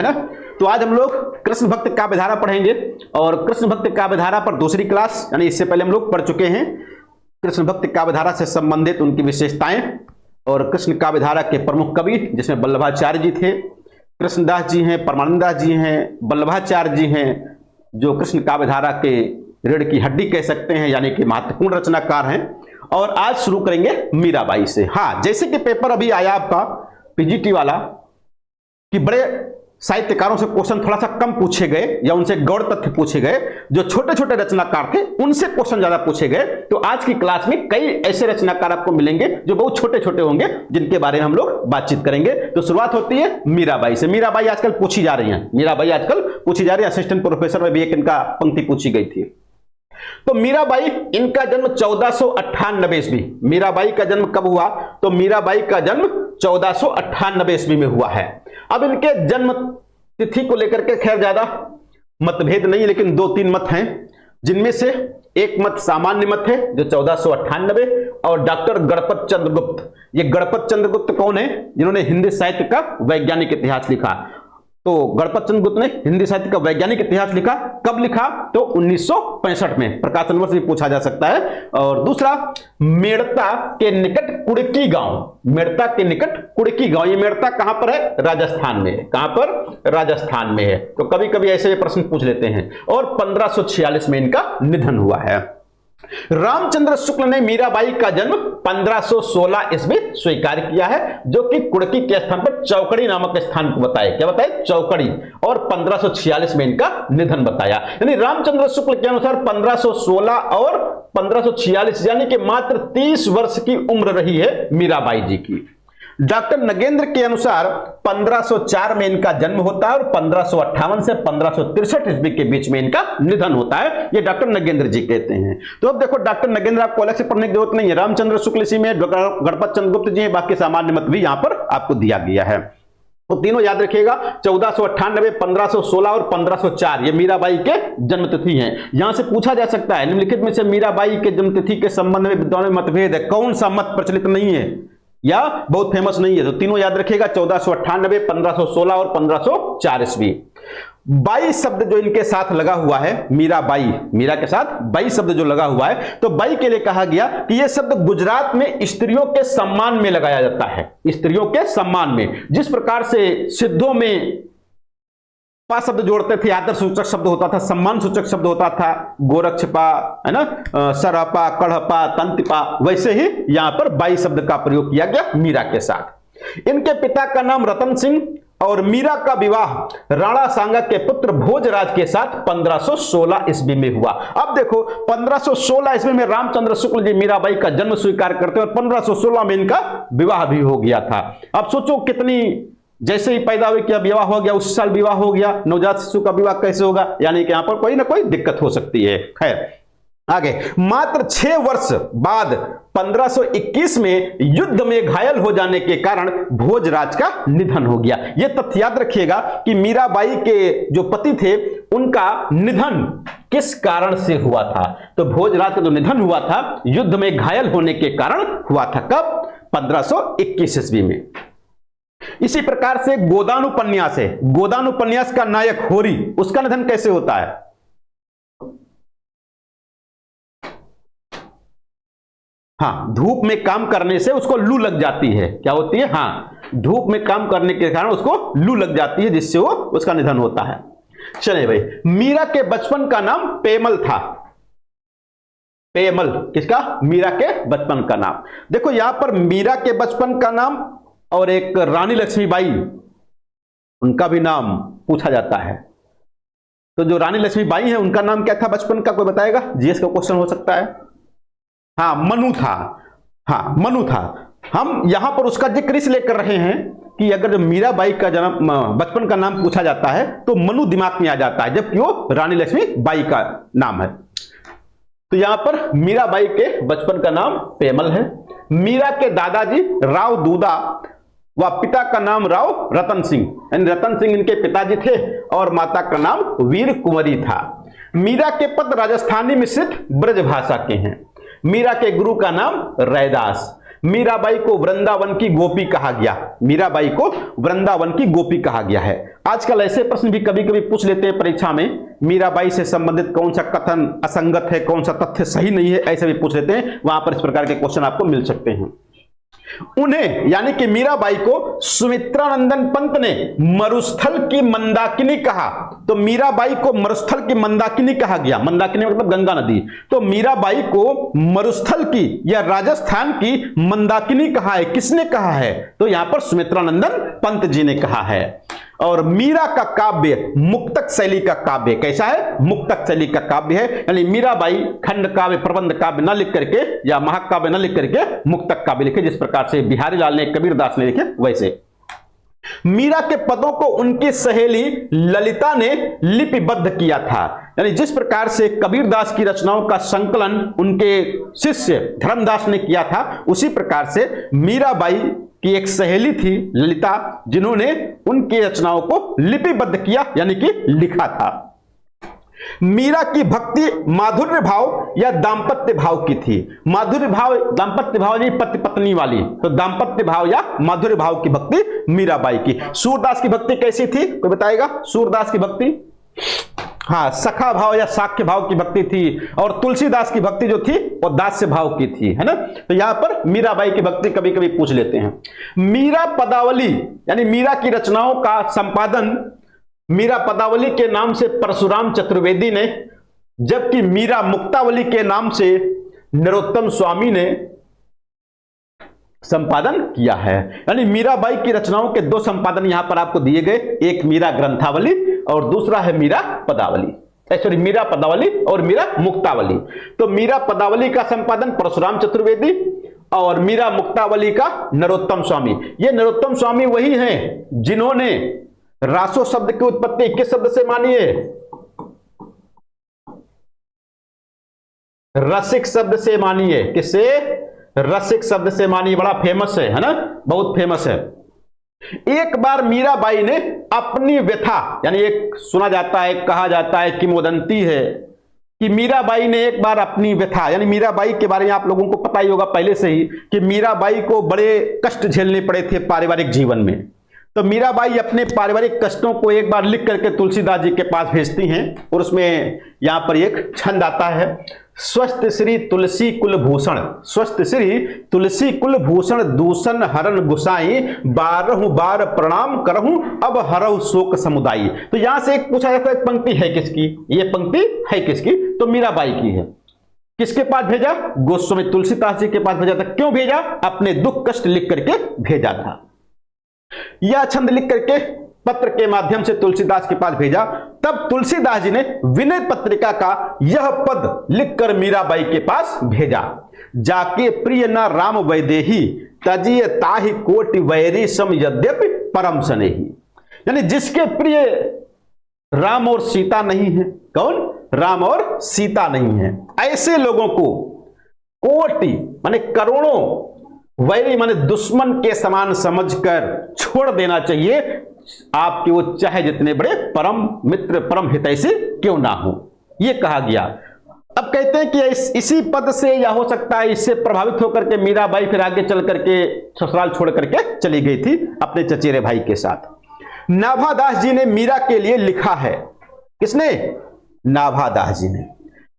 है ना। तो आज हम लोग कृष्ण भक्त काव्यधारा पढ़ेंगे और कृष्ण भक्त काव्यधारा पर दूसरी क्लास, यानी इससे पहले हम लोग पढ़ चुके हैं कृष्ण भक्त काव्यधारा से संबंधित उनकी विशेषताएं और कृष्ण काव्यधारा के प्रमुख कवि, जिसमें वल्लभाचार्य जी थे, कृष्णदास जी हैं, परमानंद दास जी हैं, वल्लभाचार्य जी हैं, जो कृष्ण काव्यधारा के रीढ़ की हड्डी कह सकते हैं, यानी कि महत्वपूर्ण रचनाकार हैं। और आज शुरू करेंगे मीराबाई से। हाँ, जैसे कि पेपर अभी आया आपका पीजीटी वाला कि बड़े साहित्यकारों से क्वेश्चन थोड़ा सा कम पूछे गए या उनसे गौड़ तथ्य पूछे गए, जो छोटे छोटे रचनाकार थे उनसे क्वेश्चन ज्यादा पूछे गए। तो आज की क्लास में कई ऐसे रचनाकार आपको मिलेंगे जो बहुत छोटे छोटे होंगे, जिनके बारे में हम लोग बातचीत करेंगे। तो शुरुआत होती है मीराबाई से। मीराबाई आजकल पूछी जा रही हैं, मीराबाई आजकल पूछी जा रही है। असिस्टेंट प्रोफेसर में भी एक इनका पंक्ति पूछी गई थी। तो मीराबाई, इनका जन्म 1498 ईस्वी। मीराबाई का जन्म कब हुआ? तो मीराबाई का जन्म 1498 ईस्वी में हुआ है। अब इनके जन्म तिथि को लेकर के खैर ज्यादा मतभेद नहीं, लेकिन दो तीन मत हैं, जिनमें से एक मत सामान्य मत है जो 1498 और डॉक्टर गणपत चंद्र गुप्त। ये गणपत चंद्र गुप्त कौन है? जिन्होंने हिंदी साहित्य का वैज्ञानिक इतिहास लिखा। तो गणपत चंद्र गुप्त ने हिंदी साहित्य का वैज्ञानिक इतिहास लिखा। कब लिखा? तो 1965 में। प्रकाशन वर्ष भी पूछा जा सकता है। और दूसरा, मेड़ता के निकट कुड़की गांव। मेड़ता के निकट कुड़की गांव, ये मेड़ता कहां पर है? राजस्थान में है। कहां पर? राजस्थान में है। तो कभी कभी ऐसे प्रश्न पूछ लेते हैं। और 1546 में इनका निधन हुआ है। रामचंद्र शुक्ल ने मीराबाई का जन्म 1516 ईस्वी स्वीकार किया है, जो कि कुड़की के स्थान पर चौकड़ी नामक स्थान को बताए। क्या बताए? चौकड़ी। और 1546 में इनका निधन बताया। यानी रामचंद्र शुक्ल के अनुसार 1516 और 1546, यानी कि मात्र 30 वर्ष की उम्र रही है मीराबाई जी की। डॉक्टर नगेंद्र के अनुसार 1504 में इनका जन्म होता है और 1558 से 1563 ईस्वी के बीच में इनका निधन होता है। ये डॉक्टर नगेंद्र जी कहते हैं। तो अब देखो, डॉक्टर नगेंद्र आपको अलग से पढ़ने की जरूरत नहीं है। रामचंद्र शुक्ल इसी में, गणपत चंद्र गुप्त जी हैं, बाकी सामान्य मत भी यहां पर आपको दिया गया है। तो तीनों याद रखिएगा, 1498, 1516 और 1504, ये मीराबाई के जन्मतिथि हैं। यहां से पूछा जा सकता है निम्नलिखित में से मीराबाई के जन्मतिथि के संबंध में विद्वानों में मतभेद है, कौन सा मत प्रचलित नहीं है या बहुत फेमस नहीं है? तो तीनों याद रखिएगा, 1498, 1516 और 1504 ईस्वी। बाई शब्द जो इनके साथ लगा हुआ है, मीराबाई, मीरा के साथ बाई शब्द जो लगा हुआ है, तो बाई के लिए कहा गया कि यह शब्द गुजरात में स्त्रियों के सम्मान में लगाया जाता है। स्त्रियों के सम्मान में, जिस प्रकार से सिद्धों में पा शब्द जोड़ते थे, आदर सूचक शब्द होता था, सम्मान सूचक शब्द होता था, गोरक्षपा, है ना, सरहपा, कढ़पा, तंतिपा, वैसे ही यहां पर बाई शब्द का प्रयोग किया गया मीरा के साथ। इनके पिता का नाम रतन सिंह और मीरा का विवाह राणा सांगा के पुत्र भोजराज के साथ 1516 ईस्वी में हुआ। अब देखो, 1516 ईस्वी में रामचंद्र शुक्ल जी मीराबाई का जन्म स्वीकार करते और 1516 में इनका विवाह भी हो गया था। अब सोचो कितनी, जैसे ही पैदा हुई क्या विवाह हो गया, उस साल विवाह हो गया। नवजात शिशु का विवाह कैसे होगा? यानी कि यहां पर कोई ना कोई दिक्कत हो सकती है। खैर, आगे, मात्र 6 वर्ष बाद 1521 में युद्ध में घायल हो जाने के कारण भोजराज का निधन हो गया। यह तथ्य याद रखिएगा कि मीराबाई के जो पति थे, उनका निधन किस कारण से हुआ था? तो भोजराज का जो निधन हुआ था, युद्ध में घायल होने के कारण हुआ था। कब? 1521 ईस्वी में। इसी प्रकार से गोदान उपन्यास है, गोदान उपन्यास का नायक होरी, उसका निधन कैसे होता है? हाँ, धूप में काम करने से उसको लू लग जाती है। क्या होती है? हाँ, धूप में काम करने के कारण उसको लू लग जाती है, जिससे वो उसका निधन होता है। चलिए भाई, मीरा के बचपन का नाम पेमल था। पेमल किसका? मीरा के बचपन का नाम। देखो यहां पर मीरा के बचपन का नाम और एक रानी लक्ष्मीबाई, उनका भी नाम पूछा जाता है। तो जो रानी लक्ष्मीबाई है, उनका नाम क्या था बचपन का? कोई बताएगा? जीएस का क्वेश्चन हो सकता है। हाँ, मनु था। हाँ, मनु था। हम यहां पर उसका जिक्र इसलिए कर रहे हैं कि अगर जो मीराबाई का जन्म, बचपन का नाम पूछा जाता है, तो मनु दिमाग में आ जाता है, जबकि वो रानी लक्ष्मीबाई का नाम है। तो यहां पर मीराबाई के बचपन का नाम पेमल है। मीरा के दादाजी राव दूदा व पिता का नाम राव रतन सिंह, यानी रतन सिंह इनके पिताजी थे, और माता का नाम वीर कुंवरी था। मीरा के पद राजस्थानी मिश्रित ब्रज भाषा के हैं। मीरा के गुरु का नाम रैदास। मीराबाई को वृंदावन की गोपी कहा गया। मीराबाई को वृंदावन की गोपी कहा गया है। आजकल ऐसे प्रश्न भी कभी कभी पूछ लेते हैं परीक्षा में, मीराबाई से संबंधित कौन सा कथन असंगत है, कौन सा तथ्य सही नहीं है, ऐसे भी पूछ लेते हैं। वहां पर इस प्रकार के क्वेश्चन आपको मिल सकते हैं। उन्हें यानी कि मीराबाई को सुमित्रानंदन पंत ने मरुस्थल की मंदाकिनी कहा। तो मीराबाई को मरुस्थल की मंदाकिनी कहा गया। मंदाकिनी मतलब गंगा नदी। तो मीराबाई को मरुस्थल की या राजस्थान की मंदाकिनी कहा है। किसने कहा है? तो यहां पर सुमित्रानंदन पंत जी ने कहा है। और मीरा का काव्य मुक्तक शैली का काव्य। कैसा है? मुक्तक शैली का काव्य है। यानी मीराबाई खंड काव्य, प्रबंध काव्य न लिख करके या महाकाव्य न लिख करके मुक्तक काव्य लिखे, जिस प्रकार से बिहारी लाल ने, कबीरदास ने लिखे वैसे। मीरा के पदों को उनकी सहेली ललिता ने लिपिबद्ध किया था। यानी जिस प्रकार से कबीरदास की रचनाओं का संकलन उनके शिष्य धर्मदास ने किया था, उसी प्रकार से मीराबाई की एक सहेली थी ललिता, जिन्होंने उनकी रचनाओं को लिपिबद्ध किया यानी कि लिखा था। मीरा की भक्ति माधुर्य भाव या दाम्पत्य भाव की थी। माधुर्य भाव, दाम्पत्य भाव नहीं पति पत्नी वाली, तो दाम्पत्य भाव या माधुर्य भाव की भक्ति मीराबाई की। सूरदास की भक्ति कैसी थी? कोई बताएगा? सूरदास की भक्ति, हाँ, सखा भाव या साख्य भाव की भक्ति थी। और तुलसीदास की भक्ति जो थी वो दास्य भाव की थी, है ना। तो यहां पर मीराबाई की भक्ति कभी कभी पूछ लेते हैं। मीरा पदावली यानी मीरा की रचनाओं का संपादन मीरा पदावली के नाम से परशुराम चतुर्वेदी ने, जबकि मीरा मुक्तावली के नाम से नरोत्तम स्वामी ने संपादन किया है। यानी मीराबाई की रचनाओं के दो संपादन यहां पर आपको दिए गए, एक मीरा ग्रंथावली और दूसरा है मीरा पदावली, सॉरी मीरा पदावली और मीरा मुक्तावली। तो मीरा पदावली का संपादन परशुराम चतुर्वेदी और मीरा मुक्तावली का नरोत्तम स्वामी। ये नरोत्तम स्वामी वही हैं जिन्होंने रासो शब्द की उत्पत्ति किस शब्द से मानी है? रसिक शब्द से मानी है। किससे? रसिक शब्द से मानी। बड़ा फेमस है ना, बहुत फेमस है। एक बार मीराबाई ने अपनी व्यथा, यानी एक सुना जाता है, कहा जाता है, किंवदंती है कि मीराबाई ने एक बार अपनी व्यथा, यानी मीराबाई के बारे में आप लोगों को पता ही होगा पहले से ही कि मीराबाई को बड़े कष्ट झेलने पड़े थे पारिवारिक जीवन में। तो मीराबाई अपने पारिवारिक कष्टों को एक बार लिख करके तुलसीदास जी के पास भेजती हैं और उसमें यहां पर एक छंद आता है, स्वस्थ श्री तुलसी कुलभूषण, स्वस्थ श्री तुलसी कुलभूषण दूषण हरण गुसाई, बारहु बार प्रणाम करहूं अब हरहु शोक समुदायी। तो यहां से एक पूछा जाता है, पंक्ति है किसकी? ये पंक्ति है किसकी? तो मीराबाई की है। किसके पास भेजा? गोस्वामी तुलसीदास जी के पास भेजा था। क्यों भेजा? अपने दुख कष्ट लिख करके भेजा था। यह छंद लिख करके पत्र के माध्यम से तुलसीदास के पास भेजा। तब तुलसीदास जी ने विनय पत्रिका का यह पद लिखकर मीराबाई के पास भेजा, जाके प्रिय न राम वैदेही तजिए ताहि कोटि वैरी सम यद्यपि परम स्नेही। यानी जिसके प्रिय राम और सीता नहीं है। कौन? राम और सीता नहीं है। ऐसे लोगों को कोटि माने करोड़ों, वैरी माने दुश्मन के समान समझकर छोड़ देना चाहिए, आपके वो चाहे जितने बड़े परम मित्र परम हितैषी क्यों ना हो, ये कहा गया। अब कहते हैं कि इसी पद से या हो सकता है इससे प्रभावित होकर के मीराबाई फिर आगे चल करके ससुराल छोड़ करके चली गई थी अपने चचेरे भाई के साथ। नाभादास जी ने मीरा के लिए लिखा है। किसने? नाभादास जी ने।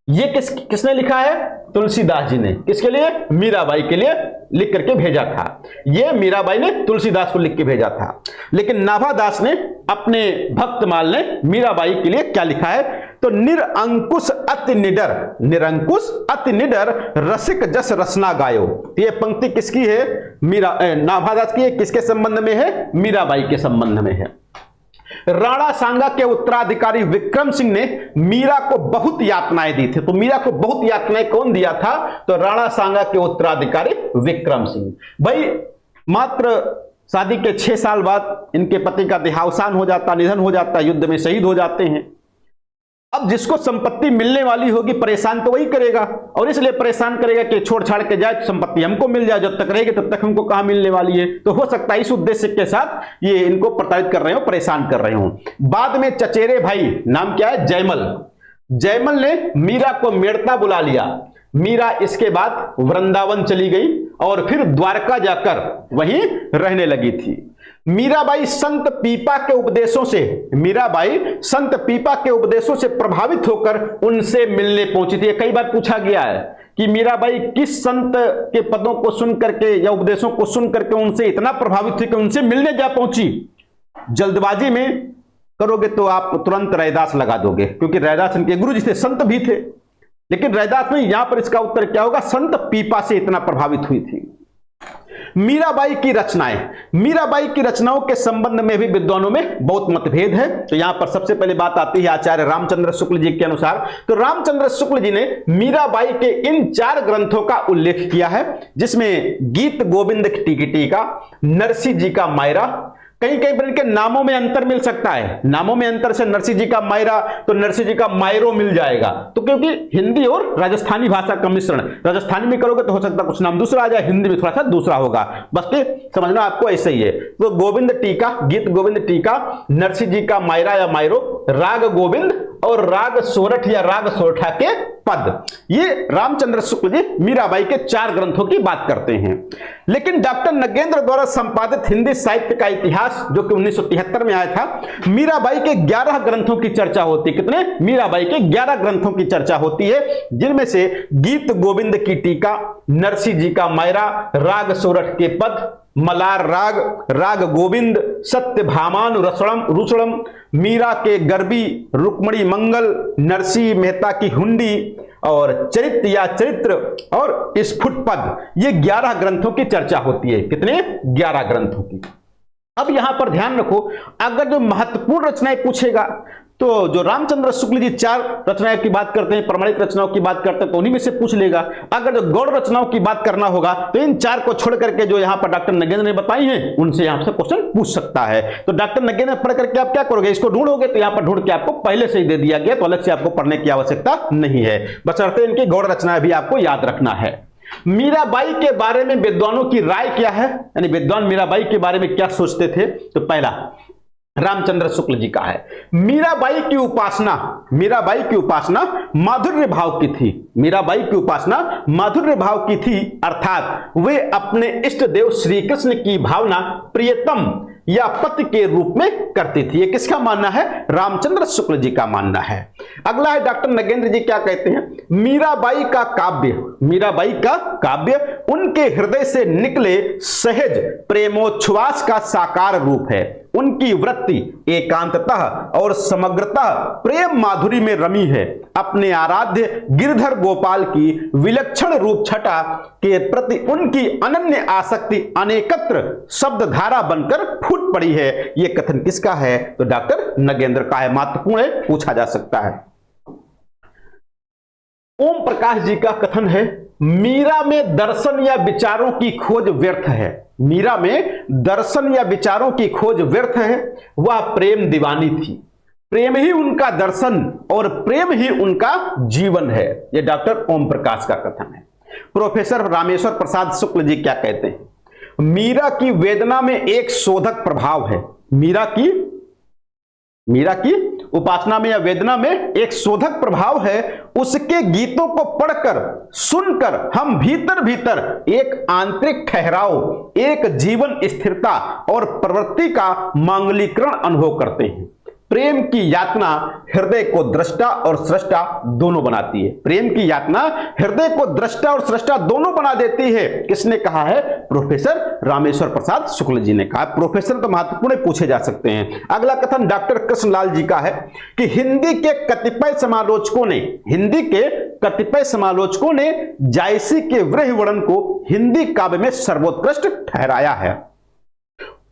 ये किसने लिखा है? तुलसीदास जी ने। किसके लिए? मीराबाई के लिए लिख करके भेजा था। ये मीराबाई ने तुलसीदास को लिख के भेजा था। लेकिन नाभादास ने अपने भक्तमाल ने मीराबाई के लिए क्या लिखा है? तो निरंकुश अति निडर, निरंकुश अति निडर रसिक जस रसना गायो। ये पंक्ति किसकी है? नाभादास की है। किसके संबंध में है? मीराबाई के संबंध में है। राणा सांगा के उत्तराधिकारी विक्रम सिंह ने मीरा को बहुत यातनाएं दी थी। तो मीरा को बहुत यातनाएं कौन दिया था? तो राणा सांगा के उत्तराधिकारी विक्रम सिंह। भाई मात्र शादी के 6 साल बाद इनके पति का देहावसान हो जाता, निधन हो जाता, युद्ध में शहीद हो जाते हैं। अब जिसको संपत्ति मिलने वाली होगी परेशान तो वही करेगा, और इसलिए परेशान करेगा कि छोड़ छाड़ के जाए तो संपत्ति हमको मिल जाए, जब तक रहेगी तब तक हमको कहां मिलने वाली है। तो हो सकता है इस उद्देश्य के साथ ये इनको प्रताड़ित कर रहे हो, परेशान कर रहे हो। बाद में चचेरे भाई, नाम क्या है? जयमल। जयमल ने मीरा को मेड़ता बुला लिया। मीरा इसके बाद वृंदावन चली गई और फिर द्वारका जाकर वहीं रहने लगी थी। मीराबाई संत पीपा के उपदेशों से प्रभावित होकर उनसे मिलने पहुंची थी। कई बार पूछा गया है कि मीराबाई किस संत के पदों को सुन करके या उपदेशों को सुन करके उनसे इतना प्रभावित हुई कि उनसे मिलने जा पहुंची। जल्दबाजी में करोगे तो आप तुरंत रैदास लगा दोगे, क्योंकि रैदास इनके गुरु जी थे, संत भी थे, लेकिन रैदास नहीं। यहां पर इसका उत्तर क्या होगा, संत पीपा से इतना प्रभावित हुई थी। मीराबाई की रचनाओं के संबंध में भी विद्वानों में बहुत मतभेद है। तो यहां पर सबसे पहले बात आती है आचार्य रामचंद्र शुक्ल जी के अनुसार। तो रामचंद्र शुक्ल जी ने मीराबाई के इन 4 ग्रंथों का उल्लेख किया है, जिसमें गीत गोविंद की टीका, नरसिंह जी का मायरा, कहीं कहीं पर इनके नामों में अंतर मिल सकता है, नामों में अंतर से नरसिंह जी का मायरा तो नरसिंह जी का मायरो मिल जाएगा। तो क्योंकि हिंदी और राजस्थानी भाषा का मिश्रण, राजस्थानी में करोगे तो हो सकता है कुछ नाम दूसरा आ जाए, हिंदी में थोड़ा सा दूसरा होगा, बस के समझना आपको ऐसे ही है। तो गोविंद टीका, गीत गोविंद टीका, नरसिंह जी का मायरा या मायरो, राग गोविंद और राग सोरठ या राग सोरठा के पद, ये रामचंद्र शुक्ल जी मीराबाई के 4 ग्रंथों की बात करते हैं। लेकिन डॉक्टर नगेंद्र द्वारा संपादित हिंदी साहित्य का इतिहास, जो कि 1973 में आया था, मीराबाई के 11 ग्रंथों की चर्चा होती है। कितने? मीराबाई के 11 ग्रंथों की चर्चा होती है, जिनमें से गीत गोविंद की टीका, नरसिंह जी का मायरा, राग सोरठ के पद, मलार राग, राग गोविंद, सत्य भामानु रुसड़म, मीरा के गरबी, रुक्मणी मंगल, नरसिंह मेहता की हुंडी और चरित्र या चरित्र और स्फुट पद, ये 11 ग्रंथों की चर्चा होती है। कितने? 11 ग्रंथों की। अब यहां पर ध्यान रखो, अगर जो महत्वपूर्ण रचनाएं पूछेगा तो जो रामचंद्र शुक्ल जी 4 रचनाओं की बात करते हैं, प्रमाणिक रचनाओं की बात करते हैं, तो उन्हीं में से पूछ लेगा। अगर जो गौड़ रचनाओं की बात करना होगा तो इन 4 को छोड़ करके जो यहां पर डॉक्टर नगेंद्र ने बताई हैं, उनसे यहां से क्वेश्चन पूछ सकता है। तो डॉक्टर नगेंद्र पढ़ करके आप क्या करोगे, इसको ढूंढोगे तो यहां पर ढूंढ के आपको पहले से ही दे दिया गया, तो अलग से आपको पढ़ने की आवश्यकता नहीं है, बशर्ते इनकी गौड़ रचनाएं भी आपको याद रखना है। मीराबाई के बारे में विद्वानों की राय क्या है, यानी विद्वान मीराबाई के बारे में क्या सोचते थे। तो पहला रामचंद्र शुक्ल जी का है, मीराबाई की उपासना माधुर्य भाव की थी। मीराबाई की उपासना माधुर्य भाव की थी, अर्थात वे अपने इष्ट देव श्री कृष्ण की भावना प्रियतम या पति के रूप में करती थी। ये किसका मानना है? रामचंद्र शुक्ल जी का मानना है। अगला है डॉक्टर नगेंद्र जी क्या कहते हैं, मीराबाई का काव्य उनके हृदय से निकले सहज प्रेमोच्छ्वास का साकार रूप है। उनकी वृत्ति एकांततः और समग्रतः प्रेम माधुरी में रमी है। अपने आराध्य गिरधर गोपाल की विलक्षण रूप छटा के प्रति उनकी अनन्य आसक्ति अनेकत्र शब्दधारा बनकर फूट पड़ी है। यह कथन किसका है? तो डॉक्टर नगेंद्र का है। महत्वपूर्ण है, पूछा जा सकता है। ओम प्रकाश जी का कथन है, मीरा में दर्शन या विचारों की खोज व्यर्थ है। मीरा में दर्शन या विचारों की खोज व्यर्थ है, वह प्रेम दीवानी थी। प्रेम ही उनका दर्शन और प्रेम ही उनका जीवन है। यह डॉक्टर ओम प्रकाश का कथन है। प्रोफेसर रामेश्वर प्रसाद शुक्ल जी क्या कहते हैं, मीरा की वेदना में एक शोधक प्रभाव है। मीरा की उपासना में या वेदना में एक शोधक प्रभाव है। उसके गीतों को पढ़कर सुनकर हम भीतर भीतर एक आंतरिक ठहराव, एक जीवन स्थिरता और प्रवृत्ति का मांगलीकरण अनुभव करते हैं। प्रेम की यातना हृदय को दृष्टा और सृष्टा दोनों बनाती है। प्रेम की यातना हृदय को दृष्टा और सृष्टा दोनों बना देती है। किसने कहा है? प्रोफेसर रामेश्वर प्रसाद शुक्ल जी ने कहा। प्रोफेसर तो महत्वपूर्ण पूछे जा सकते हैं। अगला कथन डॉक्टर कृष्णलाल जी का है कि हिंदी के कतिपय समालोचकों ने जायसी के वृह वर्णन को हिंदी काव्य में सर्वोत्कृष्ट ठहराया है।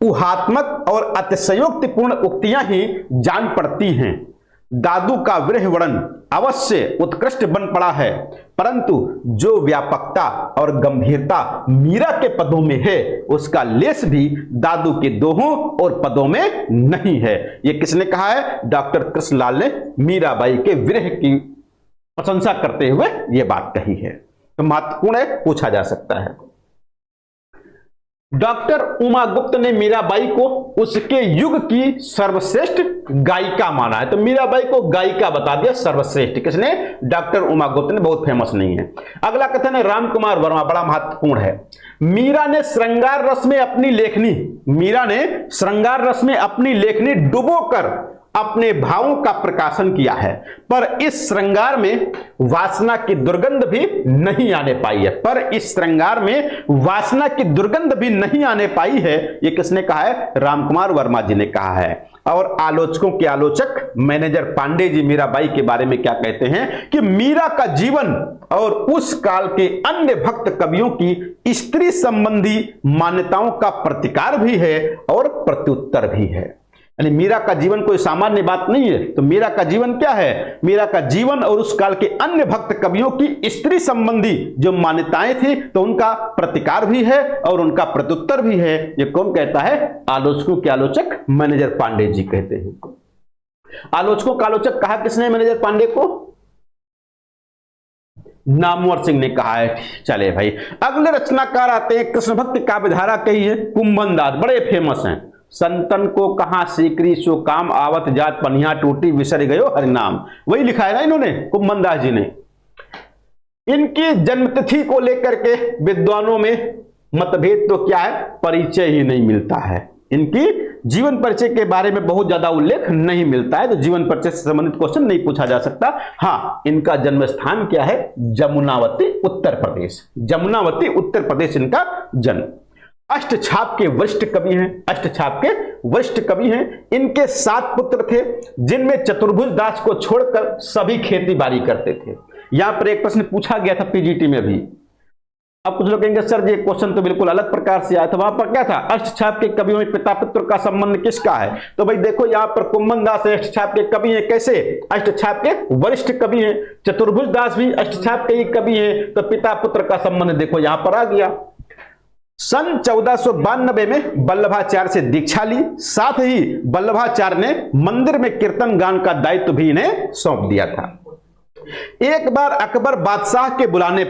ऊहात्मक और अतिशयोक्तिपूर्ण उक्तियां ही जान पड़ती हैं। दादू का वृह वर्णन अवश्य उत्कृष्ट बन पड़ा है, परंतु जो व्यापकता और गंभीरता मीरा के पदों में है, उसका लेस भी दादू के दोहों और पदों में नहीं है। यह किसने कहा है? डॉक्टर कृष्णलाल ने मीराबाई के विरह की प्रशंसा करते हुए यह बात कही है। तो महत्वपूर्ण है, पूछा जा सकता है। डॉक्टर उमा गुप्त ने मीराबाई को उसके युग की सर्वश्रेष्ठ गायिका माना है। तो मीराबाई को गायिका बता दिया सर्वश्रेष्ठ, किसने? डॉक्टर उमा गुप्त ने, बहुत फेमस नहीं है। अगला कथन है राम कुमार वर्मा, बड़ा महत्वपूर्ण है। मीरा ने श्रृंगार रस में अपनी लेखनी, मीरा ने श्रृंगार रस में अपनी लेखनी डुबोकर अपने भावों का प्रकाशन किया है, पर इस श्रृंगार में वासना की दुर्गंध भी नहीं आने पाई है, पर इस श्रृंगार में वासना की दुर्गंध भी नहीं आने पाई है। ये किसने कहा है? रामकुमार वर्मा जी ने कहा है। और आलोचकों के आलोचक मैनेजर पांडे जी मीराबाई के बारे में क्या कहते हैं कि मीरा का जीवन और उस काल के अन्य भक्त कवियों की स्त्री संबंधी मान्यताओं का प्रतिकार भी है और प्रत्युत्तर भी है। यानी मीरा का जीवन कोई सामान्य बात नहीं है। तो मीरा का जीवन क्या है? मीरा का जीवन और उस काल के अन्य भक्त कवियों की स्त्री संबंधी जो मान्यताएं थी, तो उनका प्रतिकार भी है और उनका प्रत्युत्तर भी है। ये कौन कहता है? आलोचकों के आलोचक मैनेजर पांडे जी कहते हैं। आलोचकों का आलोचक कहा किसने मैनेजर पांडे को? नामवर सिंह ने कहा है। चले भाई, अगले रचनाकार आते हैं कृष्ण भक्ति काव्यधारा के ही कुंभन दास, बड़े फेमस हैं। संतन को कहां सीकरी सो काम, आवत जात पनिया टूटी विसर गयो हरिनाम। वही लिखा है ना इन्होंने, कुंभन दास जी ने। इनकी जन्मतिथि को लेकर के विद्वानों में मतभेद तो क्या है? परिचय ही नहीं मिलता है। इनकी जीवन परिचय के बारे में बहुत ज्यादा उल्लेख नहीं मिलता है, तो जीवन परिचय से संबंधित क्वेश्चन नहीं पूछा जा सकता। हाँ, इनका जन्म स्थान क्या है? जमुनावती उत्तर प्रदेश। जमुनावती उत्तर प्रदेश इनका जन्म। अष्टछाप के वरिष्ठ कवि हैं। अष्टछाप के वरिष्ठ कवि हैं। इनके 7 पुत्र थे, जिनमें चतुर्भुज दास को छोड़कर सभी खेती बाड़ी करते थे। यहां पर एक प्रश्न पूछा गया था पीजीटी में भी। अब कुछ लोग कहेंगे सर ये क्वेश्चन तो बिल्कुल अलग प्रकार से आया था। वहां पर क्या था? अष्टछाप के कवियों में पिता पुत्र का संबंध किसका है? तो भाई देखो, यहां पर कुंभन दास अष्टछाप के कवि हैं। कैसे? अष्टछाप के वरिष्ठ कवि हैं। चतुर्भुज दास भी अष्टछाप के ही कवि हैं। तो पिता पुत्र का संबंध देखो यहां पर आ गया। सन 1492 में वल्लभाचार्य से दीक्षा ली। साथ ही वल्लभाचार्य ने मंदिर में कीर्तन गान का दायित्व भी इन्हें सौंप दिया था। एक बार अकबर बादशाह के बुलाने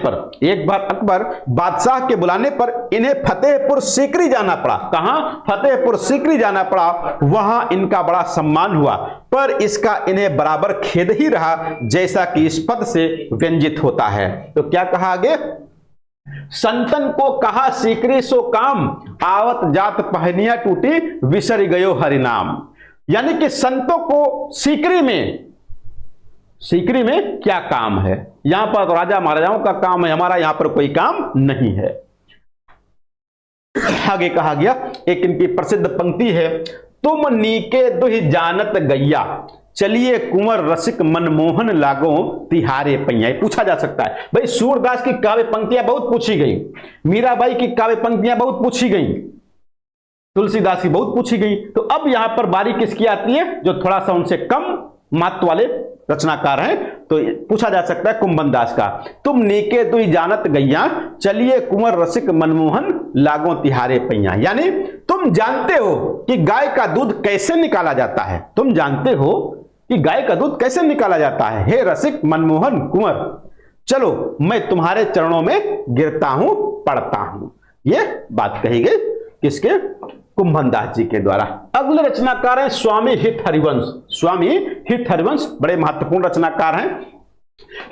पर इन्हें फतेहपुर सीकरी जाना पड़ा। कहां? फतेहपुर सीकरी जाना पड़ा। वहां इनका बड़ा सम्मान हुआ, पर इसका इन्हें बराबर खेद ही रहा, जैसा कि इस पद से व्यंजित होता है। तो क्या कहा आगे? संतन को कहा सीकरी सो काम, आवत जात पहनिया टूटी विसर गयो हरिनाम। यानी कि संतों को सीकरी में क्या काम है? यहां पर तो राजा महाराजाओं का काम है, हमारा यहां पर कोई काम नहीं है। आगे कहा गया, एक इनकी प्रसिद्ध पंक्ति है, तुम नीके दुहि जानत गैया, चलिए कुंवर रसिक मनमोहन लागो तिहारे पैया। पूछा जा सकता है भाई, सूरदास की काव्य पंक्तियां बहुत पूछी गई, मीराबाई की काव्य पंक्तियां बहुत पूछी गई, तुलसीदास की बहुत पूछी गई। तो अब यहां पर बारी किसकी आती है? जो थोड़ा सा उनसे कम मात्रा वाले रचनाकार हैं। तो पूछा जा सकता है कुंभन दास का, तुम नीके दुई जानत गैया, चलिए कुंवर रसिक मनमोहन लागो तिहारे पैया। यानी तुम जानते हो कि गाय का दूध कैसे निकाला जाता है। तुम जानते हो कि गाय का दूध कैसे निकाला जाता है, हे रसिक मनमोहन कुंवर, चलो मैं तुम्हारे चरणों में गिरता हूं, पड़ता हूं। यह बात कही गई किसके? कुंभन दास जी के द्वारा। अगले रचनाकार हैं स्वामी हित हरिवंश। स्वामी हित हरिवंश बड़े महत्वपूर्ण रचनाकार हैं।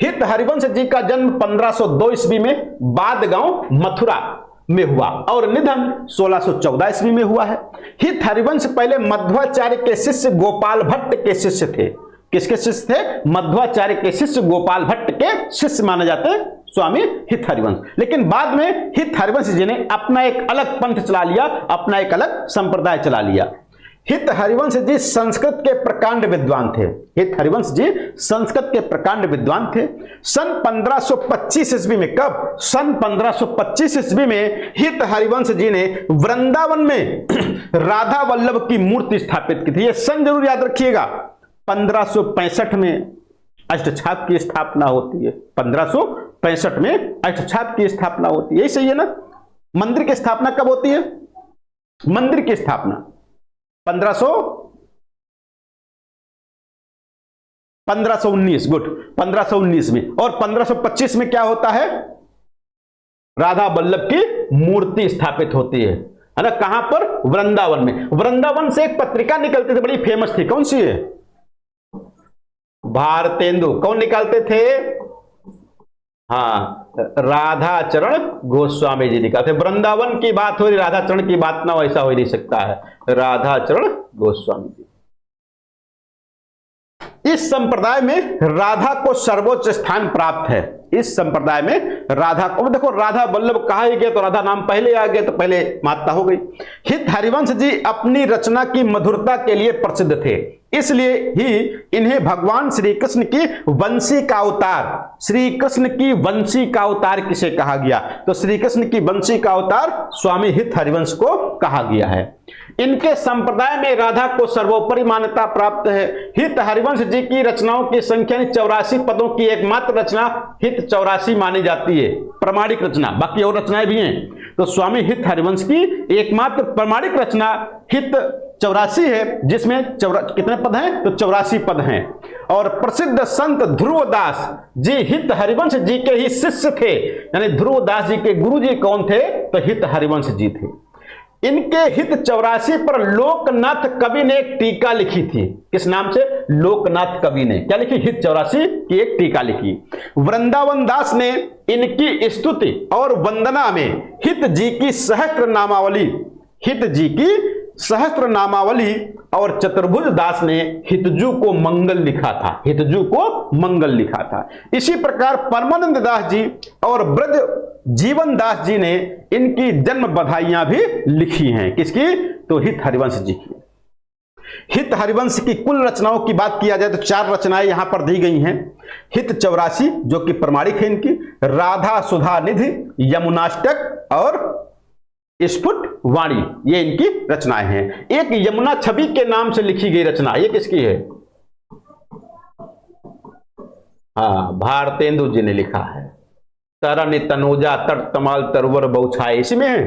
हित हरिवंश जी का जन्म 1502 ईस्वी में बादगांव मथुरा में हुआ और निधन 1614 ईस्वी में हुआ है। हित हरिवंश पहले मध्वाचार्य के शिष्य गोपाल भट्ट के शिष्य थे। किसके शिष्य थे? मध्वाचार्य के शिष्य गोपाल भट्ट के शिष्य माने जाते हैं स्वामी हित हरिवंश। लेकिन बाद में हित हरिवंश जी ने अपना एक अलग पंथ चला लिया, अपना एक अलग संप्रदाय चला लिया। हित हरिवंश जी संस्कृत के प्रकांड विद्वान थे। हित हरिवंश जी संस्कृत के प्रकांड विद्वान थे। सन 1525 ईस्वी में, कब? सन 1525 ईस्वी में हित हरिवंश जी ने वृंदावन में राधा वल्लभ की मूर्ति स्थापित की थी। यह सन जरूर याद रखिएगा। 1565 में अष्टछाप की स्थापना होती है। 1565 में अष्टछाप की स्थापना होती है। यही सही है ना? मंदिर की स्थापना कब होती है? मंदिर की स्थापना 1519, गुड, 1519 में। और 1525 में क्या होता है? राधा वल्लभ की मूर्ति स्थापित होती है। है ना। कहां पर? वृंदावन में। वृंदावन से एक पत्रिका निकलती थी, बड़ी फेमस थी, कौन सी है? भारतेंदु। कौन निकालते थे? हाँ, राधाचरण गोस्वामी जी निकालते। वृंदावन की बात हो रही, राधाचरण की बात ना, वैसा हो नहीं सकता है। राधाचरण गोस्वामी जी। इस संप्रदाय में राधा को सर्वोच्च स्थान प्राप्त है। इस संप्रदाय में राधा को, देखो राधा वल्लभ कहा ही गया तो राधा नाम पहले आ गया, तो पहले माता हो गई। हित हरिवंश जी अपनी रचना की मधुरता के लिए प्रसिद्ध थे, इसलिए ही इन्हें भगवान श्री कृष्ण की वंशी का अवतार, श्री कृष्ण की वंशी का अवतार किसे कहा गया? तो श्री कृष्ण की वंशी का अवतार स्वामी हित हरिवंश को कहा गया है। इनके संप्रदाय में राधा को सर्वोपरि मान्यता प्राप्त है। हित हरिवंश जी की रचनाओं की संख्या 84 पदों की एकमात्र रचना हित 84 मानी जाती है, प्रमाणिक रचना। बाकी और रचनाएं भी हैं, तो स्वामी हित हरिवंश की एकमात्र प्रमाणिक रचना हित 84 है, जिसमें कितने पद हैं? तो 84 पद हैं। और प्रसिद्ध संत ध्रुवदास जी हित हरिवंश जी के ही शिष्य थे, यानी ध्रुवदास जी के गुरु जी कौन थे? तो हित हरिवंश जी थे। इनके हित 84 पर लोकनाथ कवि ने एक टीका लिखी थी। किस नाम से? लोकनाथ कवि ने क्या लिखी? हित 84 की एक टीका लिखी। वृंदावन दास ने इनकी स्तुति और वंदना में हित जी की सहस्त्र नामावली और चतुर्भुज दास ने हितजू को मंगल लिखा था। हितजू को मंगल लिखा था। इसी प्रकार परमानंद दास जी और ब्रज जीवन दास जी ने इनकी जन्म बधाइयां भी लिखी हैं। किसकी? तो हित हरिवंश जी की। हित हरिवंश की कुल रचनाओं की बात किया जाए तो 4 रचनाएं यहां पर दी गई हैं। हित 84 जो कि प्रमाणिक है इनकी, राधा सुधा निधि, यमुनाष्टक और स्फुट वाणी, ये इनकी रचनाएं हैं। एक यमुना छवि के नाम से लिखी गई रचना, ये किसकी है? हाँ, भारतेंदु जी ने लिखा है। तरन तनोजा तट तमाल तरवर बौछाए, इसी में है।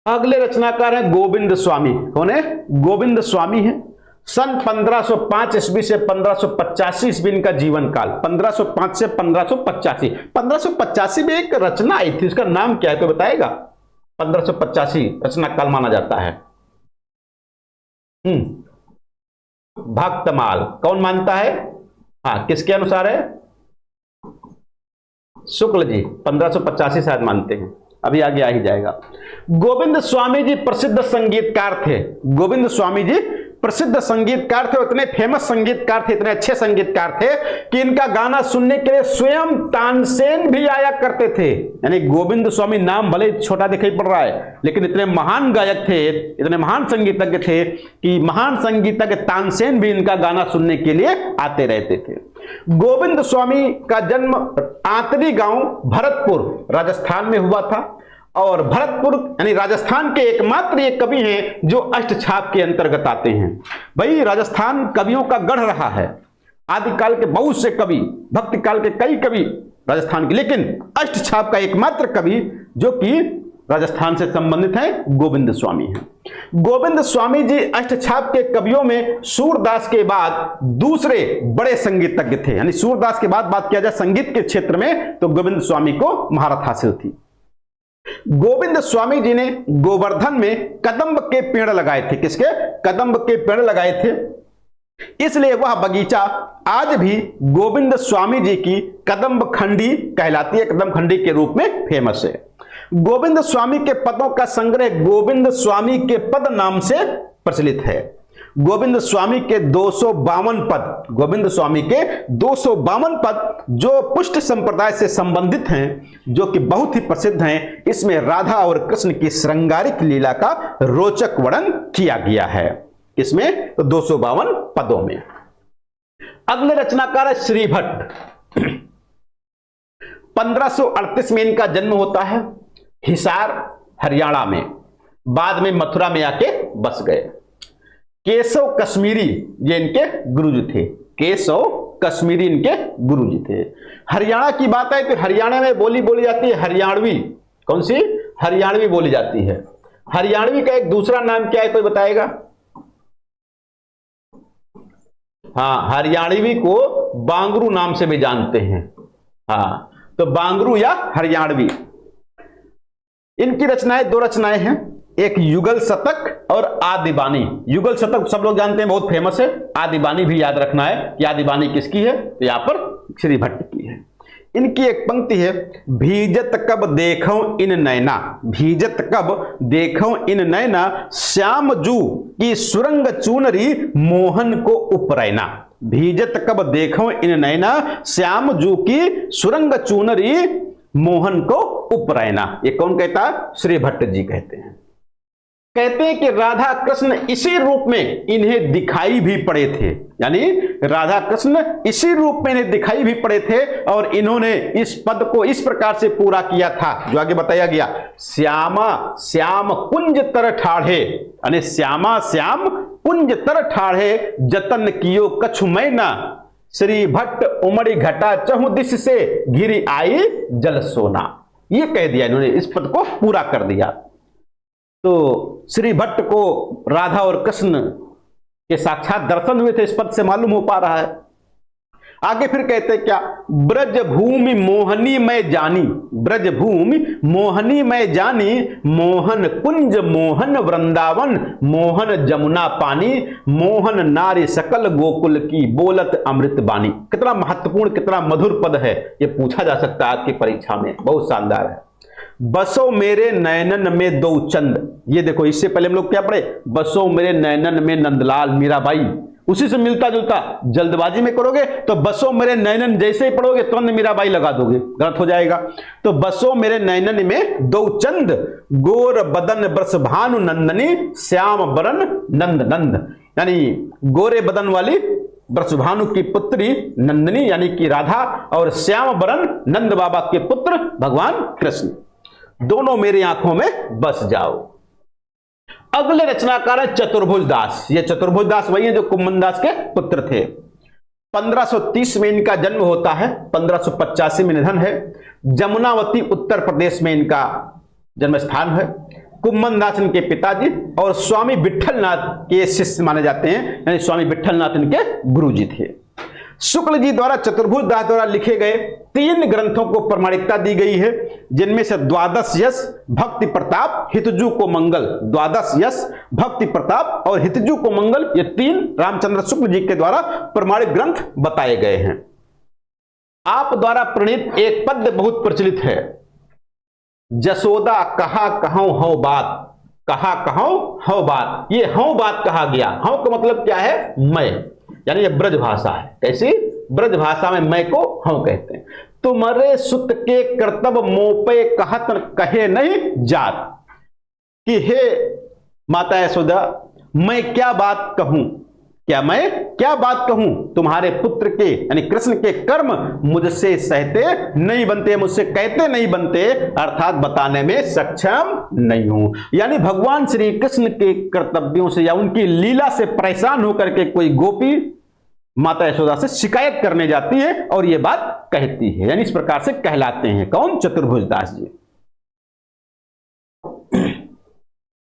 अगले रचनाकार हैं गोविंद स्वामी। कौन है? गोविंद स्वामी है। सन 1505 ईस्वी से 1585 ईस्वी इनका जीवन काल। 1505 से 1585। 1585 में एक रचना आई थी, उसका नाम क्या है तो बताएगा? 1585 रचना काल माना जाता है। भक्तमाल कौन मानता है? हाँ, किसके अनुसार है? शुक्ल जी 1585 शायद मानते हैं, अभी आगे आ ही जाएगा। गोविंद स्वामी जी प्रसिद्ध संगीतकार थे। गोविंद स्वामी जी प्रसिद्ध संगीतकार थे, इतने फेमस संगीतकार थे, इतने अच्छे संगीतकार थे कि इनका गाना सुनने के लिए स्वयं तानसेन भी आया करते थे। यानी गोविंद स्वामी नाम भले छोटा दिखाई पड़ रहा है, लेकिन इतने महान गायक थे, इतने महान संगीतज्ञ थे कि महान संगीतज्ञ तानसेन भी इनका गाना सुनने के लिए आते रहते थे। गोविंद स्वामी का जन्म आंतरी गांव भरतपुर राजस्थान में हुआ था, और भरतपुर यानी राजस्थान के एकमात्र ये कवि हैं जो अष्टछाप के अंतर्गत आते हैं। भाई राजस्थान कवियों का गढ़ रहा है, आदिकाल के बहुत से कवि, भक्ति काल के कई कवि राजस्थान के, लेकिन अष्टछाप का एकमात्र कवि जो कि राजस्थान से संबंधित है गोविंद स्वामी हैं। गोविंद स्वामी जी अष्टछाप के कवियों में सूरदास के बाद दूसरे बड़े संगीतज्ञ थे। यानी सूरदास के बाद बात किया जाए संगीत के क्षेत्र में तो गोविंद स्वामी को महारत हासिल थी। गोविंद स्वामी जी ने गोवर्धन में कदम्ब के पेड़ लगाए थे। किसके? कदम्ब के पेड़ लगाए थे, इसलिए वह बगीचा आज भी गोविंद स्वामी जी की कदम्ब खंडी कहलाती है, कदम्ब खंडी के रूप में फेमस है। गोविंद स्वामी के पदों का संग्रह गोविंद स्वामी के पद नाम से प्रचलित है। गोविंद स्वामी के 252 पद, गोविंद स्वामी के 252 पद जो पुष्ट संप्रदाय से संबंधित हैं, जो कि बहुत ही प्रसिद्ध हैं। इसमें राधा और कृष्ण की श्रृंगारिक लीला का रोचक वर्णन किया गया है। इसमें तो 252 पदों में। अगले रचनाकार है श्री भट्ट। 1538 में इनका जन्म होता है हिसार हरियाणा में, बाद में मथुरा में आके बस गए। केशव कश्मीरी ये इनके गुरुजी थे। केशव कश्मीरी इनके गुरुजी थे। हरियाणा की बात है तो हरियाणा में बोली जाती है हरियाणवी। कौन सी? हरियाणवी बोली जाती है। हरियाणवी का एक दूसरा नाम क्या है कोई बताएगा? हाँ, हरियाणवी को बांगरू नाम से भी जानते हैं। हाँ, तो बांगरू या हरियाणवी। इनकी रचनाएं, दो रचनाएं हैं, एक युगल शतक और आदिबानी। युगल शतक सब लोग जानते हैं, बहुत फेमस है। आदिबानी भी याद रखना है कि आदिबानी किसकी है, तो यहां पर श्री भट्ट की है। इनकी एक पंक्ति है, भीजत कब देखो इन नैना, भीजत कब देखो इन नैना, श्याम जू की सुरंग चूनरी मोहन को उपरैना। भीजत कब देखो इन नैना, श्याम जू की सुरंग चूनरी मोहन को उपरैना। ये कौन कहता है, श्री भट्ट जी कहते हैं। कहते हैं कि राधा कृष्ण इसी रूप में इन्हें दिखाई भी पड़े थे, यानी राधा कृष्ण इसी रूप में इन्हें दिखाई भी पड़े थे और इन्होंने इस पद को इस प्रकार से पूरा किया था जो आगे बताया गया, श्यामा श्याम कुंज तर ठाढ़े, यानी श्यामा श्याम कुंज तर ठाढ़े, जतन कियो कछु मैना, श्री भट्ट उमड़ी घटा चहु दिश से, घिरी आई जल सोना। ये कह दिया इन्होंने, इस पद को पूरा कर दिया। तो श्री भट्ट को राधा और कृष्ण के साक्षात दर्शन हुए थे, इस पद से मालूम हो पा रहा है। आगे फिर कहते क्या, ब्रज भूमि मोहनी मैं जानी, ब्रज भूमि मोहनी मैं जानी, मोहन कुंज मोहन वृंदावन, मोहन जमुना पानी, मोहन नारी सकल गोकुल की, बोलत अमृत बानी। कितना महत्वपूर्ण, कितना मधुर पद है, ये पूछा जा सकता है आज की परीक्षा में, बहुत शानदार है। बसो मेरे नैनन में दो चंद, ये देखो, इससे पहले हम लोग क्या पढ़े, बसो मेरे नैनन में नंदलाल मीराबाई, उसी से मिलता जुलता। जल्दबाजी में करोगे तो बसो मेरे नैनन जैसे ही पढ़ोगे तुरंत मीराबाई लगा दोगे, गलत हो जाएगा। तो बसो मेरे नैनन में दो चंद, गोर बदन ब्रस भानु नंदनी, श्याम बरन नंद नंद, यानी गोरे बदन वाली ब्रसभानु की पुत्री नंदनी यानी कि राधा, और श्याम बरन नंद बाबा के पुत्र भगवान कृष्ण, दोनों मेरी आंखों में बस जाओ। अगले रचनाकार है चतुर्भुज दास। ये चतुर्भुज दास वही है जो कुम्मन दास के पुत्र थे। 1530 में इनका जन्म होता है, 1585 में निधन है। जमुनावती उत्तर प्रदेश में इनका जन्म स्थान है। कुम्मन दास इनके पिताजी और स्वामी विट्ठलनाथ के शिष्य माने जाते हैं, यानी स्वामी विट्ठलनाथ इनके गुरुजी थे। शुक्ल जी द्वारा चतुर्भुज दास द्वारा लिखे गए 3 ग्रंथों को प्रमाणिकता दी गई है, जिनमें से द्वादश यश, भक्ति प्रताप, हितजू को मंगल, द्वादश यश, भक्ति प्रताप और हितजू को मंगल, ये 3 रामचंद्र शुक्ल जी के द्वारा प्रमाणित ग्रंथ बताए गए हैं। आप द्वारा प्रणीत एक पद्य बहुत प्रचलित है, जसोदा कहा कहूं हौ बात, कहा कहूं हौ बात। ये हौ बात कहा गया, हौ का मतलब क्या है, मैं, यानी ये ब्रज भाषा है। कैसी, ब्रज भाषा में मैं को हौ कहते हैं। तुम्हारे सुत के कर्तव्य मोपे कहत कहे नहीं जात, कि हे माता यशोदा मैं क्या बात कहूं, क्या मैं क्या बात कहूं, तुम्हारे पुत्र के यानी कृष्ण के कर्म मुझसे सहते नहीं बनते, मुझसे कहते नहीं बनते, अर्थात बताने में सक्षम नहीं हूं। यानी भगवान श्री कृष्ण के कर्तव्यों से या उनकी लीला से परेशान होकर के कोई गोपी माता यशोदा से शिकायत करने जाती है और यह बात कहती है, यानी इस प्रकार से कहलाते हैं कौन, चतुर्भुज दास जी।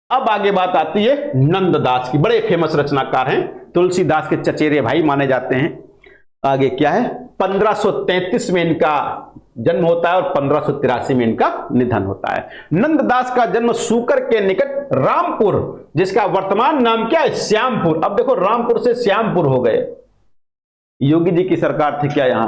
अब आगे बात आती है नंददास की, बड़े फेमस रचनाकार हैं, तुलसीदास के चचेरे भाई माने जाते हैं। आगे क्या है, 1533 में इनका जन्म होता है और 1583 में इनका निधन होता है। नंददास का जन्म सूकर के निकट रामपुर, जिसका वर्तमान नाम क्या है, श्यामपुर। अब देखो रामपुर से श्यामपुर हो गए, योगी जी की सरकार थी क्या यहां,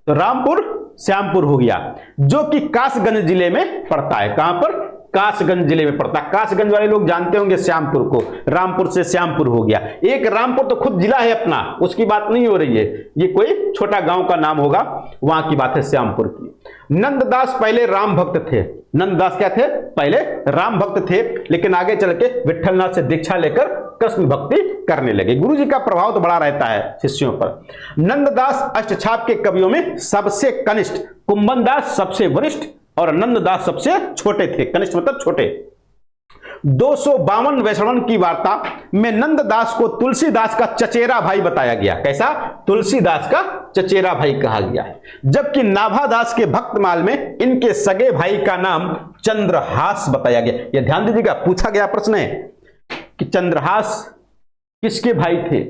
तो रामपुर श्यामपुर हो गया, जो कि कासगंज जिले में पड़ता है। कहां पर, कासगंज जिले में पड़ता है। कासगंज वाले लोग जानते होंगे श्यामपुर को, रामपुर से श्यामपुर हो गया। एक रामपुर तो खुद जिला है अपना, उसकी बात नहीं हो रही है, ये कोई छोटा गांव का नाम होगा, वहां की बात है श्यामपुर की। नंददास पहले राम भक्त थे। नंददास क्या थे, पहले राम भक्त थे, लेकिन आगे चल के विट्ठलनाथ से दीक्षा लेकर कृष्ण भक्ति करने लगे। गुरु जी का प्रभाव तो बड़ा रहता है शिष्यों पर। नंददास अष्टछाप के कवियों में सबसे कनिष्ठ, कुम्भन दास सबसे वरिष्ठ और नंददास सबसे छोटे थे। कनिष्ठ मतलब छोटे। 252 वैष्णवन की वार्ता में नंददास को तुलसीदास का चचेरा भाई बताया गया। कैसा, तुलसीदास का चचेरा भाई कहा गया है। जबकि नाभादास के भक्तमाल में इनके सगे भाई का नाम चंद्रहास बताया गया। यह ध्यान दीजिएगा, पूछा गया प्रश्न है कि चंद्रहास किसके भाई थे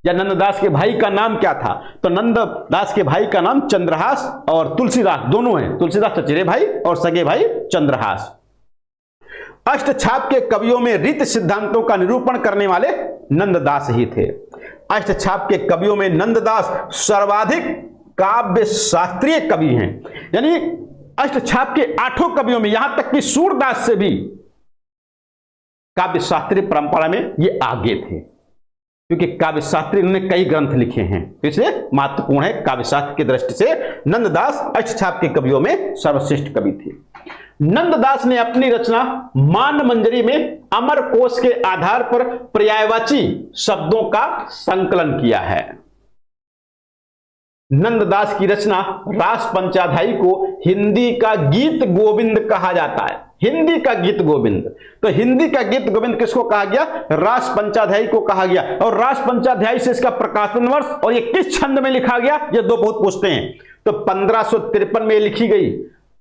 या नंददास के भाई का नाम क्या था, तो नंददास के भाई का नाम चंद्रहास और तुलसीदास दोनों हैं। तुलसीदास चचेरे भाई और सगे भाई चंद्रहास। अष्टछाप के कवियों में रीति सिद्धांतों का निरूपण करने वाले नंददास ही थे। अष्टछाप के कवियों में नंददास सर्वाधिक काव्य शास्त्रीय कवि हैं। यानी अष्टछाप के 8 कवियों में, यहां तक कि सूरदास से भी काव्य शास्त्रीय परंपरा में ये आगे थे, क्योंकि काव्य शास्त्री इन्होंने कई ग्रंथ लिखे हैं, इसलिए महत्वपूर्ण है। काव्य शास्त्र की दृष्टि से नंददास अष्टछाप के कवियों में सर्वश्रेष्ठ कवि थे। नंददास ने अपनी रचना मान मंजरी में अमर कोश के आधार पर पर्यायवाची शब्दों का संकलन किया है। नंददास की रचना रास पंचाध्यायी को हिंदी का गीत गोविंद कहा जाता है। हिंदी का गीत गोविंद, तो हिंदी का गीत गोविंद किसको कहा गया? रास पंचाध्यायी को कहा गया। और रास पंचाध्यायी से इसका प्रकाशन वर्ष और ये किस छंद में लिखा गया, ये दो बहुत पूछते हैं। तो 1553 में लिखी गई।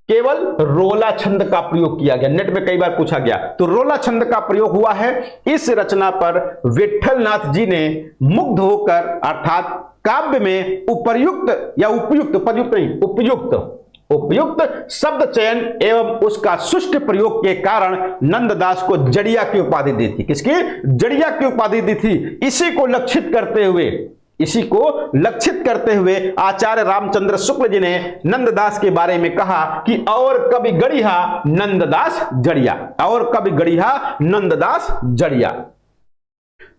केवल रोला छंद का प्रयोग किया गया, नेट में कई बार पूछा गया, तो रोला छंद का प्रयोग हुआ है। इस रचना पर विट्ठलनाथ जी ने मुग्ध होकर, अर्थात काव्य में उपर्युक्त या उपयुक्त, उपयुक्त नहीं, उपयुक्त शब्द चयन एवं उसका सुष्ट प्रयोग के कारण नंददास को जड़िया की उपाधि दी थी। किसकी? जड़िया की उपाधि दी थी। इसी को लक्षित करते हुए आचार्य रामचंद्र शुक्ल जी ने नंददास के बारे में कहा कि और कवि गढ़िया नंददास जड़िया, और कवि गढ़िया नंददास जड़िया।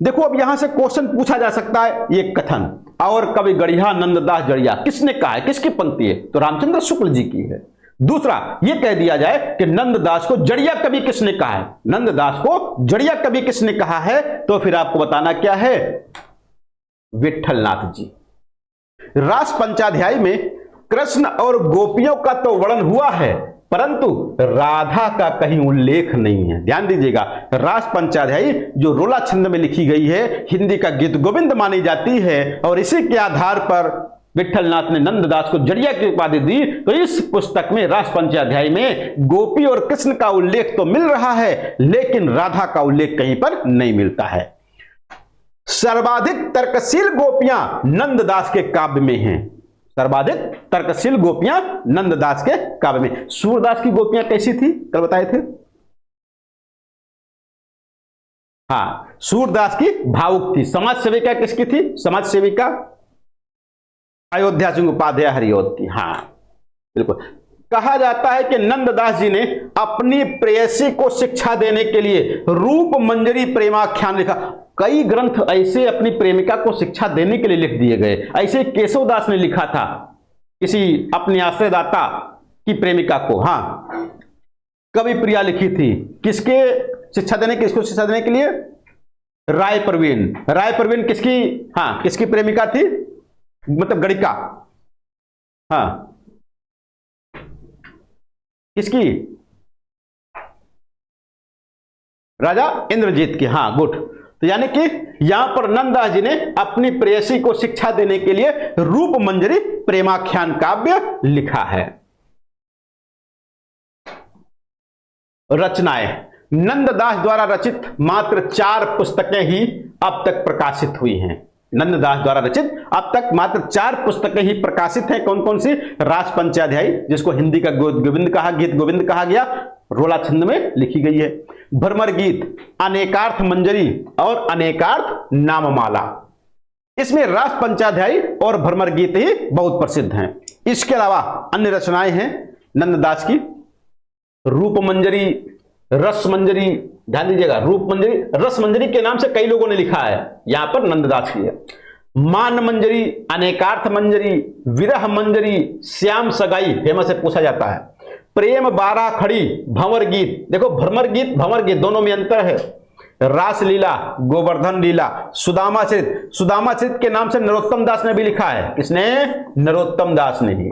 देखो अब यहां से क्वेश्चन पूछा जा सकता है, ये कथन और कवि गढ़िया नंददास जड़िया किसने कहा है, किसकी पंक्ति है? तो रामचंद्र शुक्ल जी की है। दूसरा ये कह दिया जाए कि नंददास को जड़िया कवि किसने कहा है, नंददास को जड़िया कवि किसने कहा है, तो फिर आपको बताना क्या है? विट्ठलनाथ जी। रास पंचाध्यायी में कृष्ण और गोपियों का तो वर्णन हुआ है, परंतु राधा का कहीं उल्लेख नहीं है। ध्यान दीजिएगा, रास पंचाध्यायी जो रोला छंद में लिखी गई है, हिंदी का गीत गोविंद मानी जाती है, और इसी के आधार पर विट्ठलनाथ ने नंददास को जड़िया की उपाधि दी। तो इस पुस्तक में रास पंचाध्यायी में गोपी और कृष्ण का उल्लेख तो मिल रहा है, लेकिन राधा का उल्लेख कहीं पर नहीं मिलता है। सर्वाधिक तर्कशील गोपियां नंददास के काव्य में हैं। सर्वाधिक तर्कशील गोपियां नंददास के काव्य में। सूरदास की गोपियां कैसी थी, कल बताए थे। हाँ, सूरदास की भावुक थी। समाज सेविका किसकी थी? समाज सेविका अयोध्या सिंह उपाध्याय हरिऔध की। हाँ बिल्कुल। कहा जाता है कि नंददास जी ने अपनी प्रेयसी को शिक्षा देने के लिए रूप मंजरी प्रेमाख्यान लिखा। कई ग्रंथ ऐसे अपनी प्रेमिका को शिक्षा देने के लिए लिख दिए गए। ऐसे केशवदास ने लिखा था किसी अपने आश्रयदाता की प्रेमिका को। हाँ, कवि प्रिया लिखी थी। किसके शिक्षा देने के, किसको शिक्षा देने के लिए? राय प्रवीण। राय प्रवीण किसकी? हाँ, किसकी प्रेमिका थी? मतलब गणिका। हाँ, किसकी? राजा इंद्रजीत की। हाँ गुड। तो यानी कि यहां पर नंददास जी ने अपनी प्रेयसी को शिक्षा देने के लिए रूप मंजरी प्रेमाख्यान काव्य लिखा है। रचनाएं। नंददास द्वारा रचित मात्र 4 पुस्तकें ही अब तक प्रकाशित हुई हैं। नंददास द्वारा रचित अब तक मात्र 4 पुस्तकें ही प्रकाशित हैं। कौन कौन सी? रास पंचाध्यायी, जिसको हिंदी का गीत गोविंद कहा गया, रोला छंद में लिखी गई है। भ्रमर गीत, अनेकार्थ मंजरी और अनेकार्थ नाममाला। इसमें रास पंचाध्यायी और भ्रमर गीत ही बहुत प्रसिद्ध हैं। इसके अलावा अन्य रचनाएं हैं नंददास की। रूप मंजरी, रस मंजरी। ध्यान दीजिएगा, रूप मंजरी, रस मंजरी के नाम से कई लोगों ने लिखा है, यहां पर नंददास की है। मान मंजरी, अनेकार्थ मंजरी, विरह मंजरी, श्याम सगाई फेमस है, पूछा जाता है। प्रेम 12 खड़ी, भंवर गीत। देखो भ्रमर गीत भंवर गीत दोनों में अंतर है। रास लीला, गोवर्धन लीला, सुदामा चरित। सुदामा चरित के नाम से नरोत्तम दास ने भी लिखा है। किसने? नरोत्तम दास ने ही।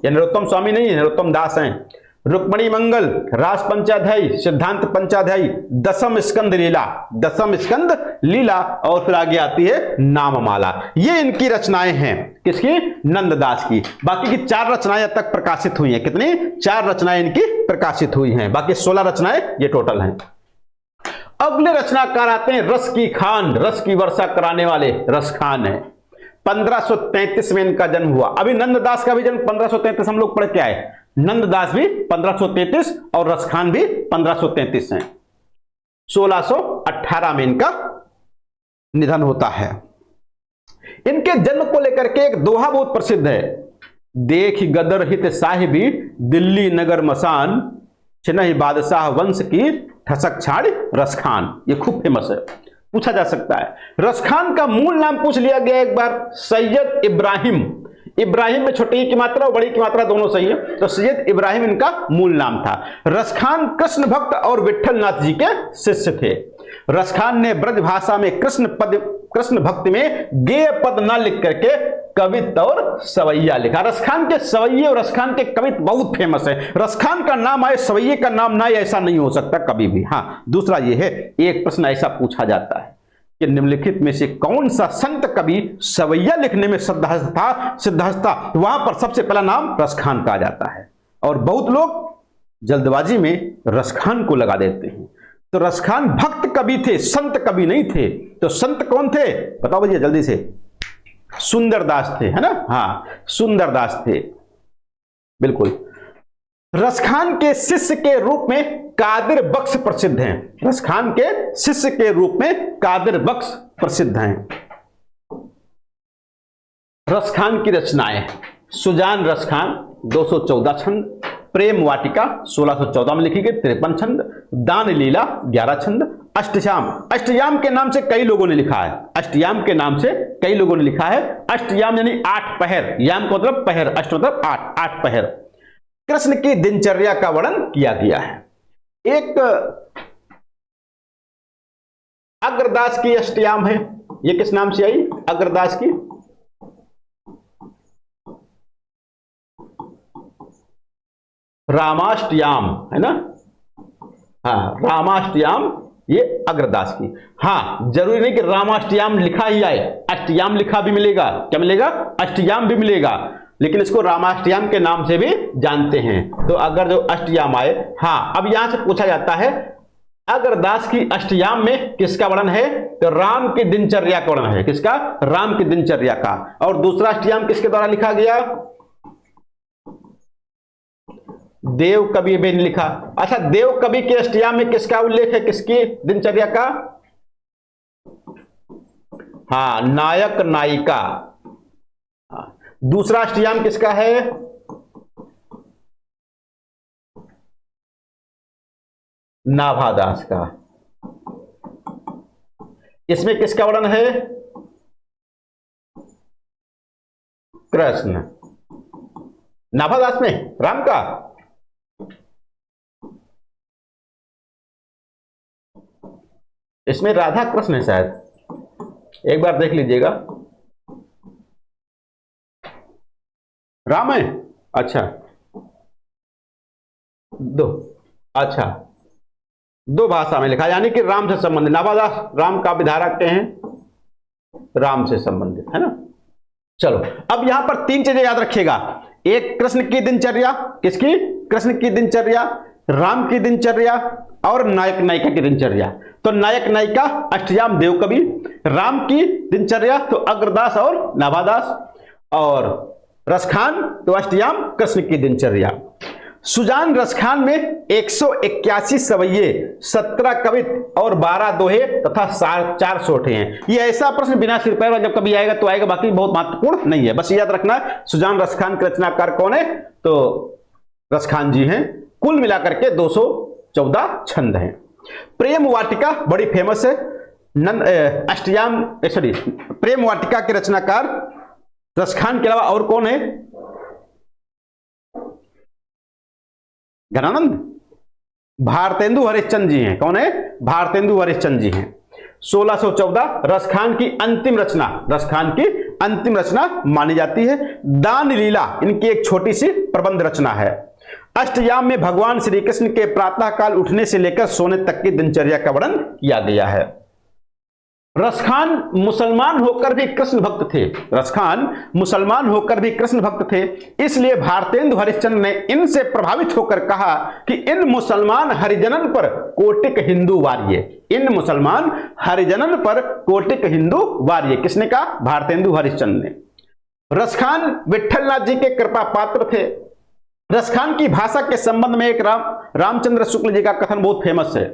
ये नरोत्तम स्वामी नहीं है, नरोत्तम दास हैं। रुक्मणी मंगल, रास पंचाध्यायी, सिद्धांत पंचाध्यायी, दशम स्कंद लीला, दशम स्कंद लीला, और फिर आगे आती है नाममाला। ये इनकी रचनाएं हैं। किसकी? नंददास की। बाकी की 4 रचनाएं अब तक प्रकाशित हुई हैं। कितनी? 4 रचनाएं इनकी प्रकाशित हुई हैं। बाकी 16 रचनाएं ये टोटल हैं। अगले रचनाकार आते हैं रस की खान। रस की वर्षा कराने वाले रस खान है। 1533 में इनका जन्म हुआ। अभी नंददास का भी जन्म 1533 हम लोग पढ़ के आए। नंददास भी 1533 और रसखान भी 1533 हैं। 1618 में इनका निधन होता है। इनके जन्म को लेकर के एक दोहा बहुत प्रसिद्ध है, देख गदर हित साहिबी दिल्ली नगर मसान, छिनहि बादशाह वंश की ठसक छाड़ रसखान। ये खूब फेमस है, पूछा जा सकता है। रसखान का मूल नाम पूछ लिया गया एक बार, सैयद इब्राहिम। इब्राहिम में छोटी की मात्रा और बड़ी की मात्रा दोनों सही है, तो सैयद इब्राहिम इनका मूल नाम था। रसखान कृष्ण भक्त और विठल नाथ जी के शिष्य थे। रसखान ने ब्रज भाषा में कृष्ण भक्ति में गेय पद न लिख करके कवित और सवैया लिखा। रसखान के सवैये और रसखान के कवित बहुत फेमस है। रसखान का नाम आए सवैये का नाम ना आए, ऐसा नहीं हो सकता कभी भी। हाँ, दूसरा ये है, एक प्रश्न ऐसा पूछा जाता है कि निम्नलिखित में से कौन सा संत कवि सवैया लिखने में सिद्धहस्त था? वहां पर सबसे पहला नाम रसखान का आ जाता है, और बहुत लोग जल्दबाजी में रसखान को लगा देते हैं। तो रसखान भक्त कवि थे, संत कवि नहीं थे। तो संत कौन थे बताओ भैया जल्दी से? सुंदरदास थे, है ना? हाँ, सुंदरदास थे, बिल्कुल। रसखान के शिष्य के रूप में कादिर बख्श प्रसिद्ध हैं। रसखान के शिष्य के रूप में कादिर बख्श प्रसिद्ध हैं। रसखान की रचनाएं, सुजान रसखान 214 छंद, प्रेम वाटिका 1614 में लिखी गई 53 छंद, दान लीला 11 छंद, अष्टयाम। अष्टयाम के नाम से कई लोगों ने लिखा है, अष्टयाम के नाम से कई लोगों ने लिखा है। अष्टयाम यानी 8 पहर, याम का मतलब पहर, अष्ट मतलब 8 पहर। कृष्ण की दिनचर्या का वर्णन किया गया है। एक अग्रदास की अष्टयाम है, ये किस नाम से आई? अग्रदास की। रामाष्टयाम है ना? हाँ, रामाष्टयाम ये अग्रदास की। हाँ, जरूरी नहीं कि रामाष्टयाम लिखा ही आए, अष्टयाम लिखा भी मिलेगा। क्या मिलेगा? अष्टयाम भी मिलेगा, लेकिन इसको रामाष्टयाम के नाम से भी जानते हैं। तो अगर जो अष्टयाम आए, हाँ, अब यहां से पूछा जाता है अग्रदास की अष्टयाम में किसका वर्णन है? तो राम की दिनचर्या का वर्णन है। किसका? राम की दिनचर्या का। और दूसरा अष्टयाम किसके द्वारा लिखा गया? देव कवि भी लिखा। अच्छा, देव कवि के अष्टयाम में किसका उल्लेख है? किसकी दिनचर्या का? हाँ, नायक नायिका। दूसरा अष्टयाम किसका है? नाभादास का। इसमें किसका वर्णन है? कृष्ण। नाभादास में राम का। इसमें राधा कृष्ण है शायद, एक बार देख लीजिएगा। राम है? अच्छा, अच्छा, दो भाषा में लिखा, यानी कि राम से संबंधित। नाभादास राम का विधारक हैं, राम से संबंधित, है ना? चलो, अब यहां पर 3 चीजें याद रखिएगा। एक, कृष्ण की दिनचर्या। किसकी? कृष्ण की दिनचर्या, राम की दिनचर्या और नायक नायिका की दिनचर्या। तो नायक नायिका अष्टयाम देव कवि, राम की दिनचर्या तो अग्रदास और नाभादास, और रसखान तो अष्टयाम कृष्ण की दिनचर्या। सुजान रसखान में 181 सवैये, 17 कवित और 12 दोहे तथा 4 सोठे हैं। ये ऐसा प्रश्न बिना सिर पैर जब कभी आएगा तो आएगा, बाकी बहुत महत्वपूर्ण नहीं है। बस याद रखना सुजान रसखान के रचनाकार कौन है? तो रसखान जी हैं। कुल मिलाकर के 214 छंद हैं। प्रेम वाटिका बड़ी फेमस है। प्रेम वाटिका के रचनाकार रसखान के अलावा और कौन है? घनानंद, भारतेंदु हरिश्चंद्र जी हैं। कौन है? भारतेंदु हरिश्चंद्र जी हैं। 1614 रसखान की अंतिम रचना, रसखान की अंतिम रचना मानी जाती है। दान लीला इनकी एक छोटी सी प्रबंध रचना है। अष्टयाम में भगवान श्री कृष्ण के प्रातः काल उठने से लेकर सोने तक की दिनचर्या का वर्णन किया गया है। रसखान मुसलमान होकर भी कृष्ण भक्त थे। रसखान मुसलमान होकर भी कृष्ण भक्त थे, इसलिए भारतेंदु हरिश्चंद्र ने इनसे प्रभावित होकर कहा कि इन मुसलमान हरिजनन पर कोटिक हिंदू वार्य। इन मुसलमान हरिजनन पर कोटिक हिंदू वार्य। किसने कहा? भारतेंदु हरिश्चंद्र ने। रसखान विठलनाथ जी के कृपा पात्र थे। रसखान की भाषा के संबंध में एक रामचंद्र शुक्ल जी का कथन बहुत फेमस है।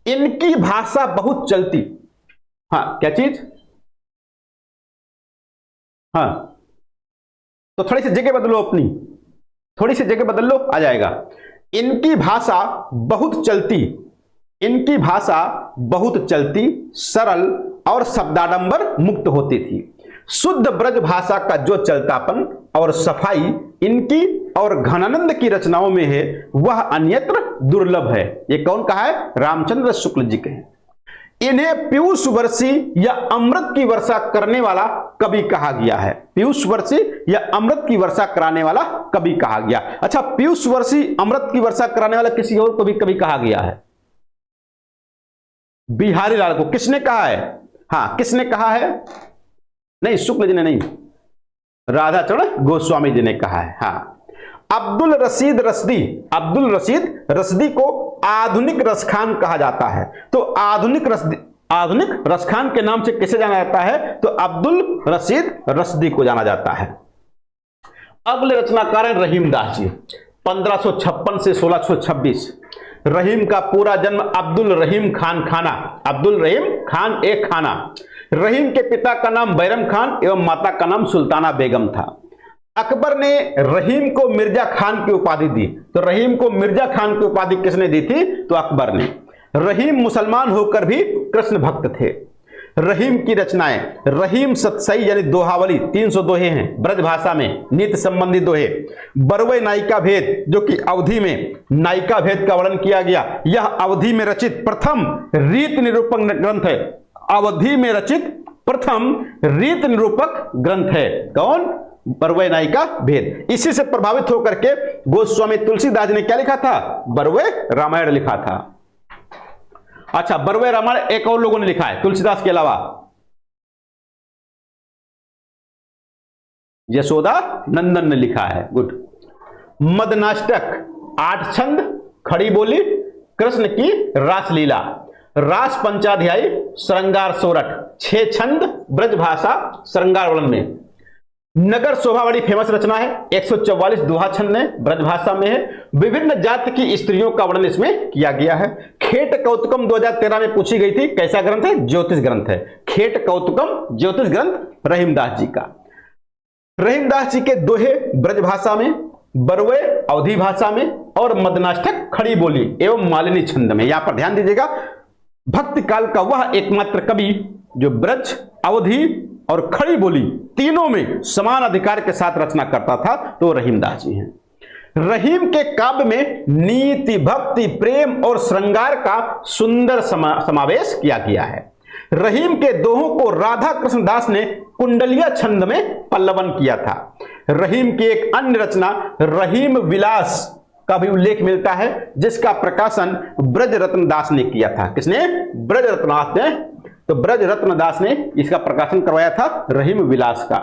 इनकी भाषा बहुत चलती। हाँ, क्या चीज? हाँ, तो थोड़ी सी जगह बदलो, अपनी थोड़ी सी जगह बदल लो, आ जाएगा। इनकी भाषा बहुत चलती, इनकी भाषा बहुत चलती, सरल और शब्दाडंबर मुक्त होती थी। शुद्ध ब्रज भाषा का जो चलतापन और सफाई इनकी और घनानंद की रचनाओं में है, वह अन्यत्र दुर्लभ है। ये कौन कहा है? रामचंद्र शुक्ल जी के हैं। इन्हें पीयूष वर्षी या अमृत की वर्षा करने वाला कवि कहा गया है। पीयूष वर्षी या अमृत की वर्षा कराने वाला कवि कहा गया। अच्छा, पीयूष वर्षी अमृत की वर्षा कराने वाला किसी और को भी कवि कहा गया है? बिहारी लाल को। किसने कहा है? हाँ, किसने कहा है? नहीं, शुक्ल जी ने नहीं, राधाचरण गोस्वामी जी ने कहा है। हाँ, अब्दुल रशीद रसदी, अब्दुल रशीद रसदी को आधुनिक रसखान कहा जाता है। तो आधुनिक रसखान के नाम से किसे जाना जाता है? तो अब्दुल रशीद रसदी को जाना जाता है। अगले रचनाकार हैं रहीम दास जी, 1556 से 1626। रहीम का पूरा जन्म अब्दुल रहीम खान खाना, अब्दुल रहीम खान एक खाना। रहीम के पिता का नाम बैरम खान एवं माता का नाम सुल्ताना बेगम था। अकबर ने रहीम को मिर्जा खान की उपाधि दी। तो रहीम को मिर्जा खान की उपाधि किसने दी थी? तो अकबर ने। रहीम मुसलमान होकर भी कृष्ण भक्त थे। रहीम की रचनाएं, रहीम सतसई यानी दोहावली, 300 दोहे हैं ब्रज भाषा में, नीति संबंधी दोहे। बरवे नायिका भेद, जो कि अवधि में नायिका भेद का वर्णन किया गया, यह अवधि में रचित प्रथम रीत निरूपक ग्रंथ है। अवधि में रचित प्रथम रीत निरूपक ग्रंथ है। कौन? बरवे नायिका भेद। इसी से प्रभावित होकर के गोस्वामी तुलसीदास ने क्या लिखा था? बरवे रामायण लिखा था। अच्छा, बरवे रामायण एक और लोगों ने लिखा है तुलसीदास के अलावा, यशोदा नंदन ने लिखा है। गुड। मदनाष्टक 8 छंद, खड़ी बोली, कृष्ण की रासलीला, रास पंचाध्यायी, श्रृंगार सोरठ 6 छंद, ब्रज भाषा, श्रृंगार वर्णन में। नगर शोभा बड़ी फेमस रचना है, 144 दोहा छंद में, ब्रज भाषा में है। विभिन्न जाति की स्त्रियों का वर्णन इसमें किया गया है। खेट कौतुकम 2013 में पूछी गई थी, कैसा ग्रंथ है? ज्योतिष ग्रंथ है। खेट कौतुकम ज्योतिष ग्रंथ रहीमदास जी का। रहीमदास जी के दोहे ब्रज भाषा में, बरवे अवधि भाषा में और मदनाष्टक खड़ी बोली एवं मालिनी छंद में। यहां पर ध्यान दीजिएगा, भक्ति काल का वह एकमात्र कवि जो ब्रज, अवधि और खड़ी बोली तीनों में समान अधिकार के साथ रचना करता था, तो रहीमदास जी हैं। रहीम के काव्य में नीति, भक्ति, प्रेम और श्रृंगार का सुंदर समावेश किया गया है। रहीम के दोहों को राधा कृष्ण दास ने कुंडलिया छंद में पल्लवन किया था। रहीम की एक अन्य रचना रहीम विलास का भी उल्लेख मिलता है, जिसका प्रकाशन ब्रज रत्न दास ने किया था। किसने? ब्रज रत्न दास ने। तो ब्रज रत्न दास ने इसका प्रकाशन करवाया था, रहीम विलास का।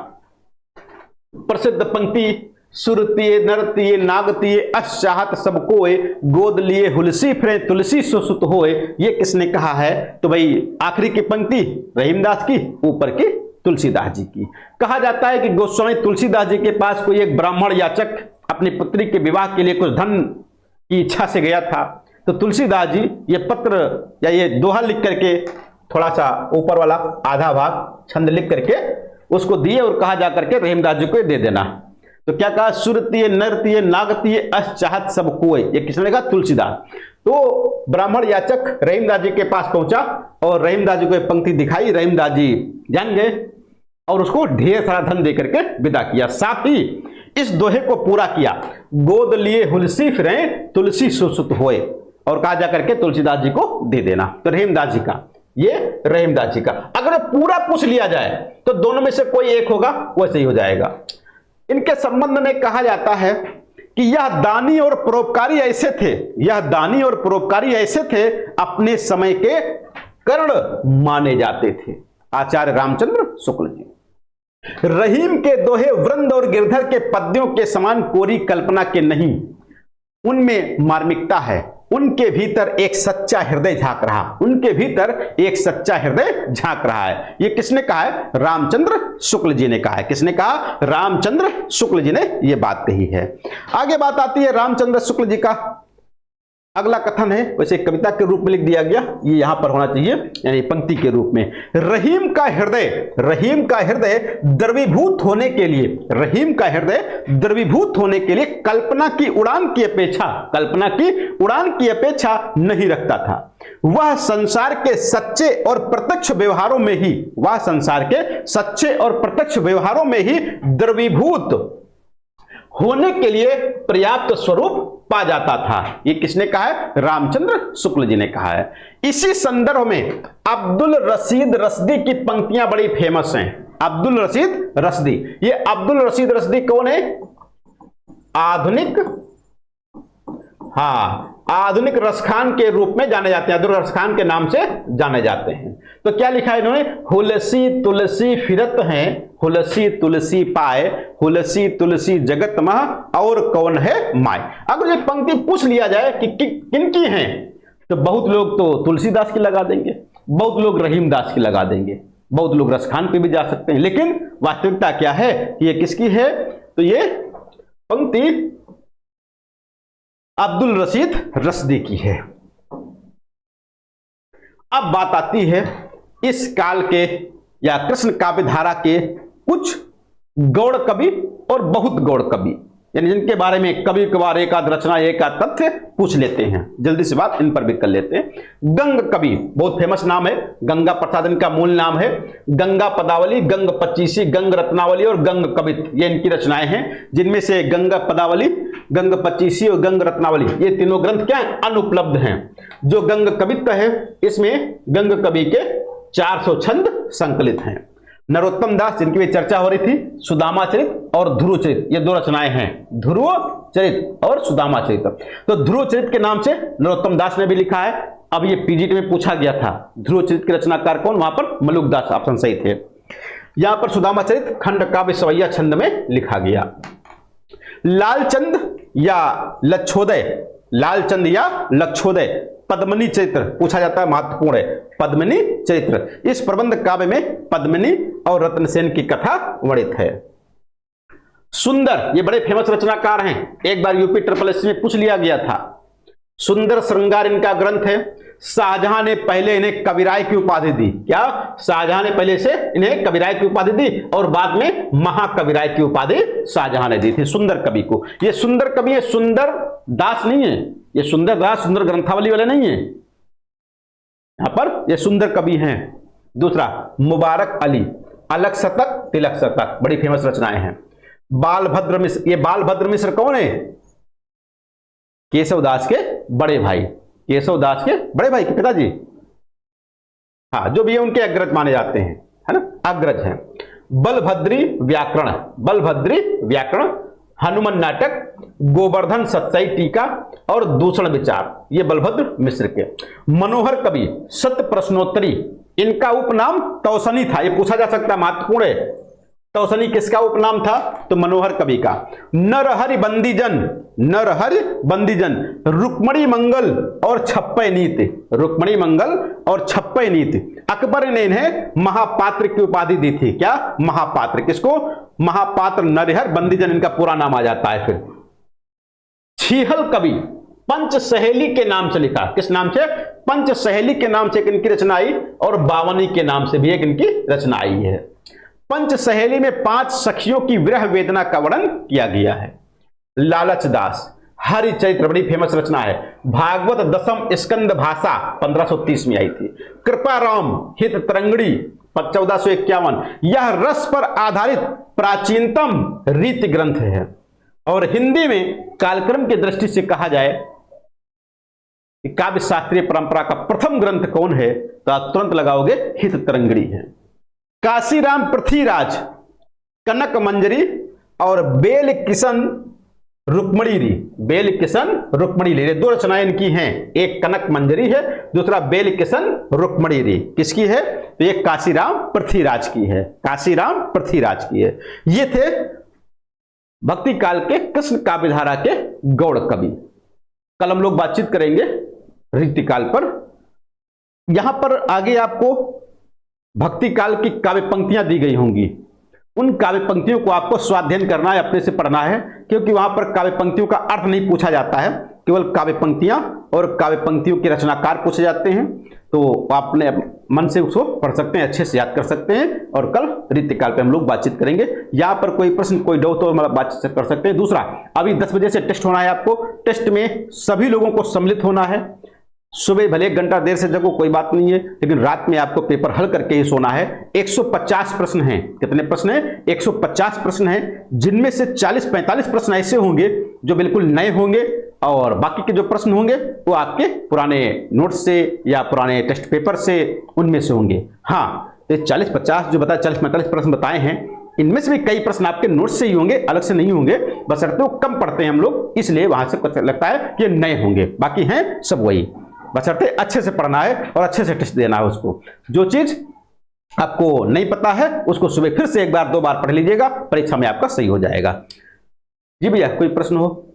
प्रसिद्ध पंक्ति, सुरतिये नरतिये नागतिये अस चाहत सब कोय, गोद लिए हुलसी फिरे तुलसी सुसुत होए। ये किसने कहा है? तो भाई आखिरी की पंक्ति रहीमदास की, ऊपर की तुलसीदास जी की। कहा जाता है कि गोस्वामी तुलसीदास जी के पास कोई एक ब्राह्मण याचक अपनी पुत्री के विवाह के लिए कुछ धन की इच्छा से गया था। तो तुलसीदास जी ये पत्र या ये दोहा लिख करके, थोड़ा सा ऊपर वाला आधा भाग छंद लिख करके उसको दिए और कहा जाकर के रहीमदास जी को दे देना। तो क्या कहा? सुरतिये नरतिये नागतिये अस चाहत सब कोय। ये किसने लिखा? तुलसीदास। तो ब्राह्मण याचक रहीमदास जी के पास पहुंचा और रहीमदास जी को एक पंक्ति दिखाई। रहीमदास जी जान गए और उसको ढेर सारा धन देकर के विदा किया। साथ ही इस दोहे को पूरा किया, गोद लिए हुलसी फिरे तुलसी सुसुत होए, और कहा जाकर के तुलसीदास जी को दे देना। तो रहीमदास जी का, ये रहीमदास जी का। अगर पूरा पूछ लिया जाए तो दोनों में से कोई एक होगा, वैसे ही हो जाएगा। इनके संबंध में कहा जाता है कि यह दानी और परोपकारी ऐसे थे, यह दानी और परोपकारी ऐसे थे, अपने समय के कर्ण माने जाते थे। आचार्य रामचंद्र शुक्ल जी। रहीम के दोहे वृंद और गिरधर के पद्यों के समान कोरी कल्पना के नहीं, उनमें मार्मिकता है। उनके भीतर एक सच्चा हृदय झांक रहा, उनके भीतर एक सच्चा हृदय झांक रहा है। ये किसने कहा है? रामचंद्र शुक्ल जी ने कहा है। किसने कहा? रामचंद्र शुक्ल जी ने ये बात कही है। आगे बात आती है रामचंद्र शुक्ल जी का अगला कथन है, वैसे कविता के रूप में लिख दिया गया, ये यहां पर होना चाहिए यानी पंक्ति के रूप में। रहीम का हृदय द्रवीभूत होने के लिए, रहीम का हृदय द्रवीभूत होने के लिए कल्पना की उड़ान की अपेक्षा नहीं रखता था। वह संसार के सच्चे और प्रत्यक्ष व्यवहारों में ही द्रवीभूत होने के लिए पर्याप्त स्वरूप पा जाता था। ये किसने कहा है? रामचंद्र शुक्ल जी ने कहा है। इसी संदर्भ में अब्दुल रशीद रसदी की पंक्तियां बड़ी फेमस हैं। अब्दुल रशीद रसदी, ये अब्दुल रशीद रसदी कौन है? आधुनिक रसखान के रूप में जाने जाते हैं, अब्दुल रसखान के नाम से जाने जाते हैं। तो क्या लिखा है इन्होंने? हुलसी तुलसी फिरत हैं, हुलसी तुलसी पाए, हुलसी तुलसी जगत मह, और कौन है माय। अगर ये पंक्ति पूछ लिया जाए कि किनकी हैं, तो बहुत लोग तो तुलसीदास की लगा देंगे, बहुत लोग रहीमदास की लगा देंगे, बहुत लोग रसखान पे भी जा सकते हैं। लेकिन वास्तविकता क्या है कि ये किसकी है? तो ये पंक्ति अब्दुल रशीद रसदी की है। अब बात आती है इस काल के या कृष्ण काव्य धारा के कुछ गौड़ कवि और बहुत गौड़ कवि, यानी जिनके बारे में कभी कभार एक आध रचना एक आध तथ्य पूछ लेते हैं। जल्दी से बात इन पर भी कर लेते हैं। गंग कवि बहुत फेमस नाम है, गंगा प्रसाद इनका मूल नाम है। गंगा पदावली, गंग पच्चीसी, गंग रत्नावली और गंग कवित, ये इनकी रचनाएं हैं, जिनमें से गंगा पदावली, गंग पच्चीसी और गंग रत्नावली ये तीनों ग्रंथ क्या है? अनुपलब्ध हैं। जो गंग कवित्त है इसमें गंग कवि के 400 छंद संकलित हैं। नरोत्तम दास जिनकी भी चर्चा हो रही थी, सुदामा चरित और ध्रुव चरित, ये दो रचनाएं हैं, ध्रुव चरित और सुदामा चरित। तो ध्रुव चरित के नाम से नरोत्तम दास ने भी लिखा है। अब ये पीजीटी में पूछा गया था ध्रुव चरित के रचनाकार कौन, वहां पर मलुक दास ऑप्शन सही थे। यहां पर सुदामा चरित खंड काव्य सवैया छंद में लिखा गया। लालचंद या लक्षोदय पद्मिनी चरित्र पूछा जाता है, महत्वपूर्ण है। पद्मिनी चरित्र, इस प्रबंध काव्य में पद्मिनी और रत्नसेन की कथा वर्णित है। सुंदर, ये बड़े फेमस रचनाकार हैं, एक बार यूपी SSS में पूछ लिया गया था। सुंदर श्रृंगार इनका ग्रंथ है। शाहजहां ने पहले इन्हें कविराय की उपाधि दी। क्या? शाहजहां ने पहले से इन्हें कविराय की उपाधि दी और बाद में महाकविराय की उपाधि शाहजहां ने दी थी सुंदर कवि को। ये सुंदर कवि है, सुंदर दास नहीं है, ये सुंदर दास सुंदर ग्रंथावली वाले नहीं है, यहां पर ये सुंदर कवि हैं। दूसरा मुबारक अली, अलग शतक तिलक शतक, बड़ी फेमस रचनाएं हैं। बालभद्र मिश्र, ये बालभद्र मिश्र कौन है? केशवदास के बड़े भाई, केशवदास के बड़े भाई के पिताजी, हाँ, जो भी है उनके अग्रज माने जाते हैं, है ना, अग्रज हैं। बलभद्री व्याकरण, हनुमान नाटक, गोवर्धन सत्सई टीका और दूषण विचार, ये बलभद्र मिश्र के। मनोहर कवि सत्य प्रश्नोत्तरी, इनका उपनाम तौसनी था, ये पूछा जा सकता है, महत्वपूर्ण है। तौसनी किसका उपनाम था? तो मनोहर कवि का। नरहरि बंदीजन, रुक्मणी मंगल और छप्पय नीति, अकबर ने इन्हें महापात्र की उपाधि दी थी। क्या? महापात्र, किसको? महापात्र नरहरि बंदीजन इनका पूरा नाम आ जाता है। फिर छीहल कवि पंच सहेली के नाम से लिखा, किस नाम से? पंच सहेली के नाम से एक इनकी रचना आई और बावनी के नाम से भी एक इनकी रचना आई है। पंच सहेली में 5 सखियों की विरह वेदना का वर्णन किया गया है। लालच दास हरिचरित्र बड़ी फेमस रचना है। भागवत दशम स्कंद भाषा 1530 में आई थी। कृपाराम हित तरंगड़ी 1451, यह रस पर आधारित प्राचीनतम रीति ग्रंथ है। और हिंदी में कालक्रम की दृष्टि से कहा जाए कि काव्य शास्त्रीय परंपरा का प्रथम ग्रंथ कौन है, तो आप तुरंत लगाओगे हित तरंगड़ी है। काशीराम पृथ्वीराज कनक मंजरी और बेल किशन रुक्मणी री, दो रचनाएं इनकी हैं, एक कनक मंजरी है, दूसरा बेल किशन रुक्मणी री। किसकी है? तो ये काशीराम पृथ्वीराज की है। ये थे भक्ति काल के कृष्ण काव्य धारा के गौड़ कवि। कल हम लोग बातचीत करेंगे रीतिकाल पर। यहां पर आगे आपको भक्ति काल की काव्य पंक्तियां दी गई होंगी, उन काव्य पंक्तियों को आपको स्वाध्ययन करना है, अपने से पढ़ना है, क्योंकि वहां पर काव्य पंक्तियों का अर्थ नहीं पूछा जाता है, केवल काव्य पंक्तियां और काव्य पंक्तियों के रचनाकार पूछे जाते हैं, तो आपने मन से उसको पढ़ सकते हैं, अच्छे से याद कर सकते हैं। और कल रीतिकाल पे हम लोग बातचीत करेंगे। यहाँ पर कोई प्रश्न कोई डाउट तो मतलब बातचीत कर सकते हैं। दूसरा, अभी 10 बजे से टेस्ट होना है आपको। टेस्ट में सभी लोगों को सम्मिलित होना है। सुबह भले 1 घंटा देर से जगो, कोई बात नहीं है, लेकिन रात में आपको पेपर हल करके ही सोना है। 150 प्रश्न हैं। कितने प्रश्न हैं? 150 प्रश्न हैं, जिनमें से 40-45 प्रश्न ऐसे होंगे जो बिल्कुल नए होंगे, और बाकी के जो प्रश्न होंगे वो आपके पुराने नोट्स से या पुराने टेस्ट पेपर से, उनमें से होंगे। हाँ, ये 40-50 जो बताया, 40-45 प्रश्न बताए हैं, इनमें से भी कई प्रश्न आपके नोट्स से ही होंगे, अलग से नहीं होंगे। बशर्ते वो कम पढ़ते हैं हम लोग, इसलिए वहां से लगता है कि नए होंगे, बाकी हैं सब वही। बशर्ते अच्छे से पढ़ना है और अच्छे से टेस्ट देना है उसको। जो चीज आपको नहीं पता है उसको सुबह फिर से 1 बार 2 बार पढ़ लीजिएगा, परीक्षा में आपका सही हो जाएगा। जी भैया, कोई प्रश्न हो?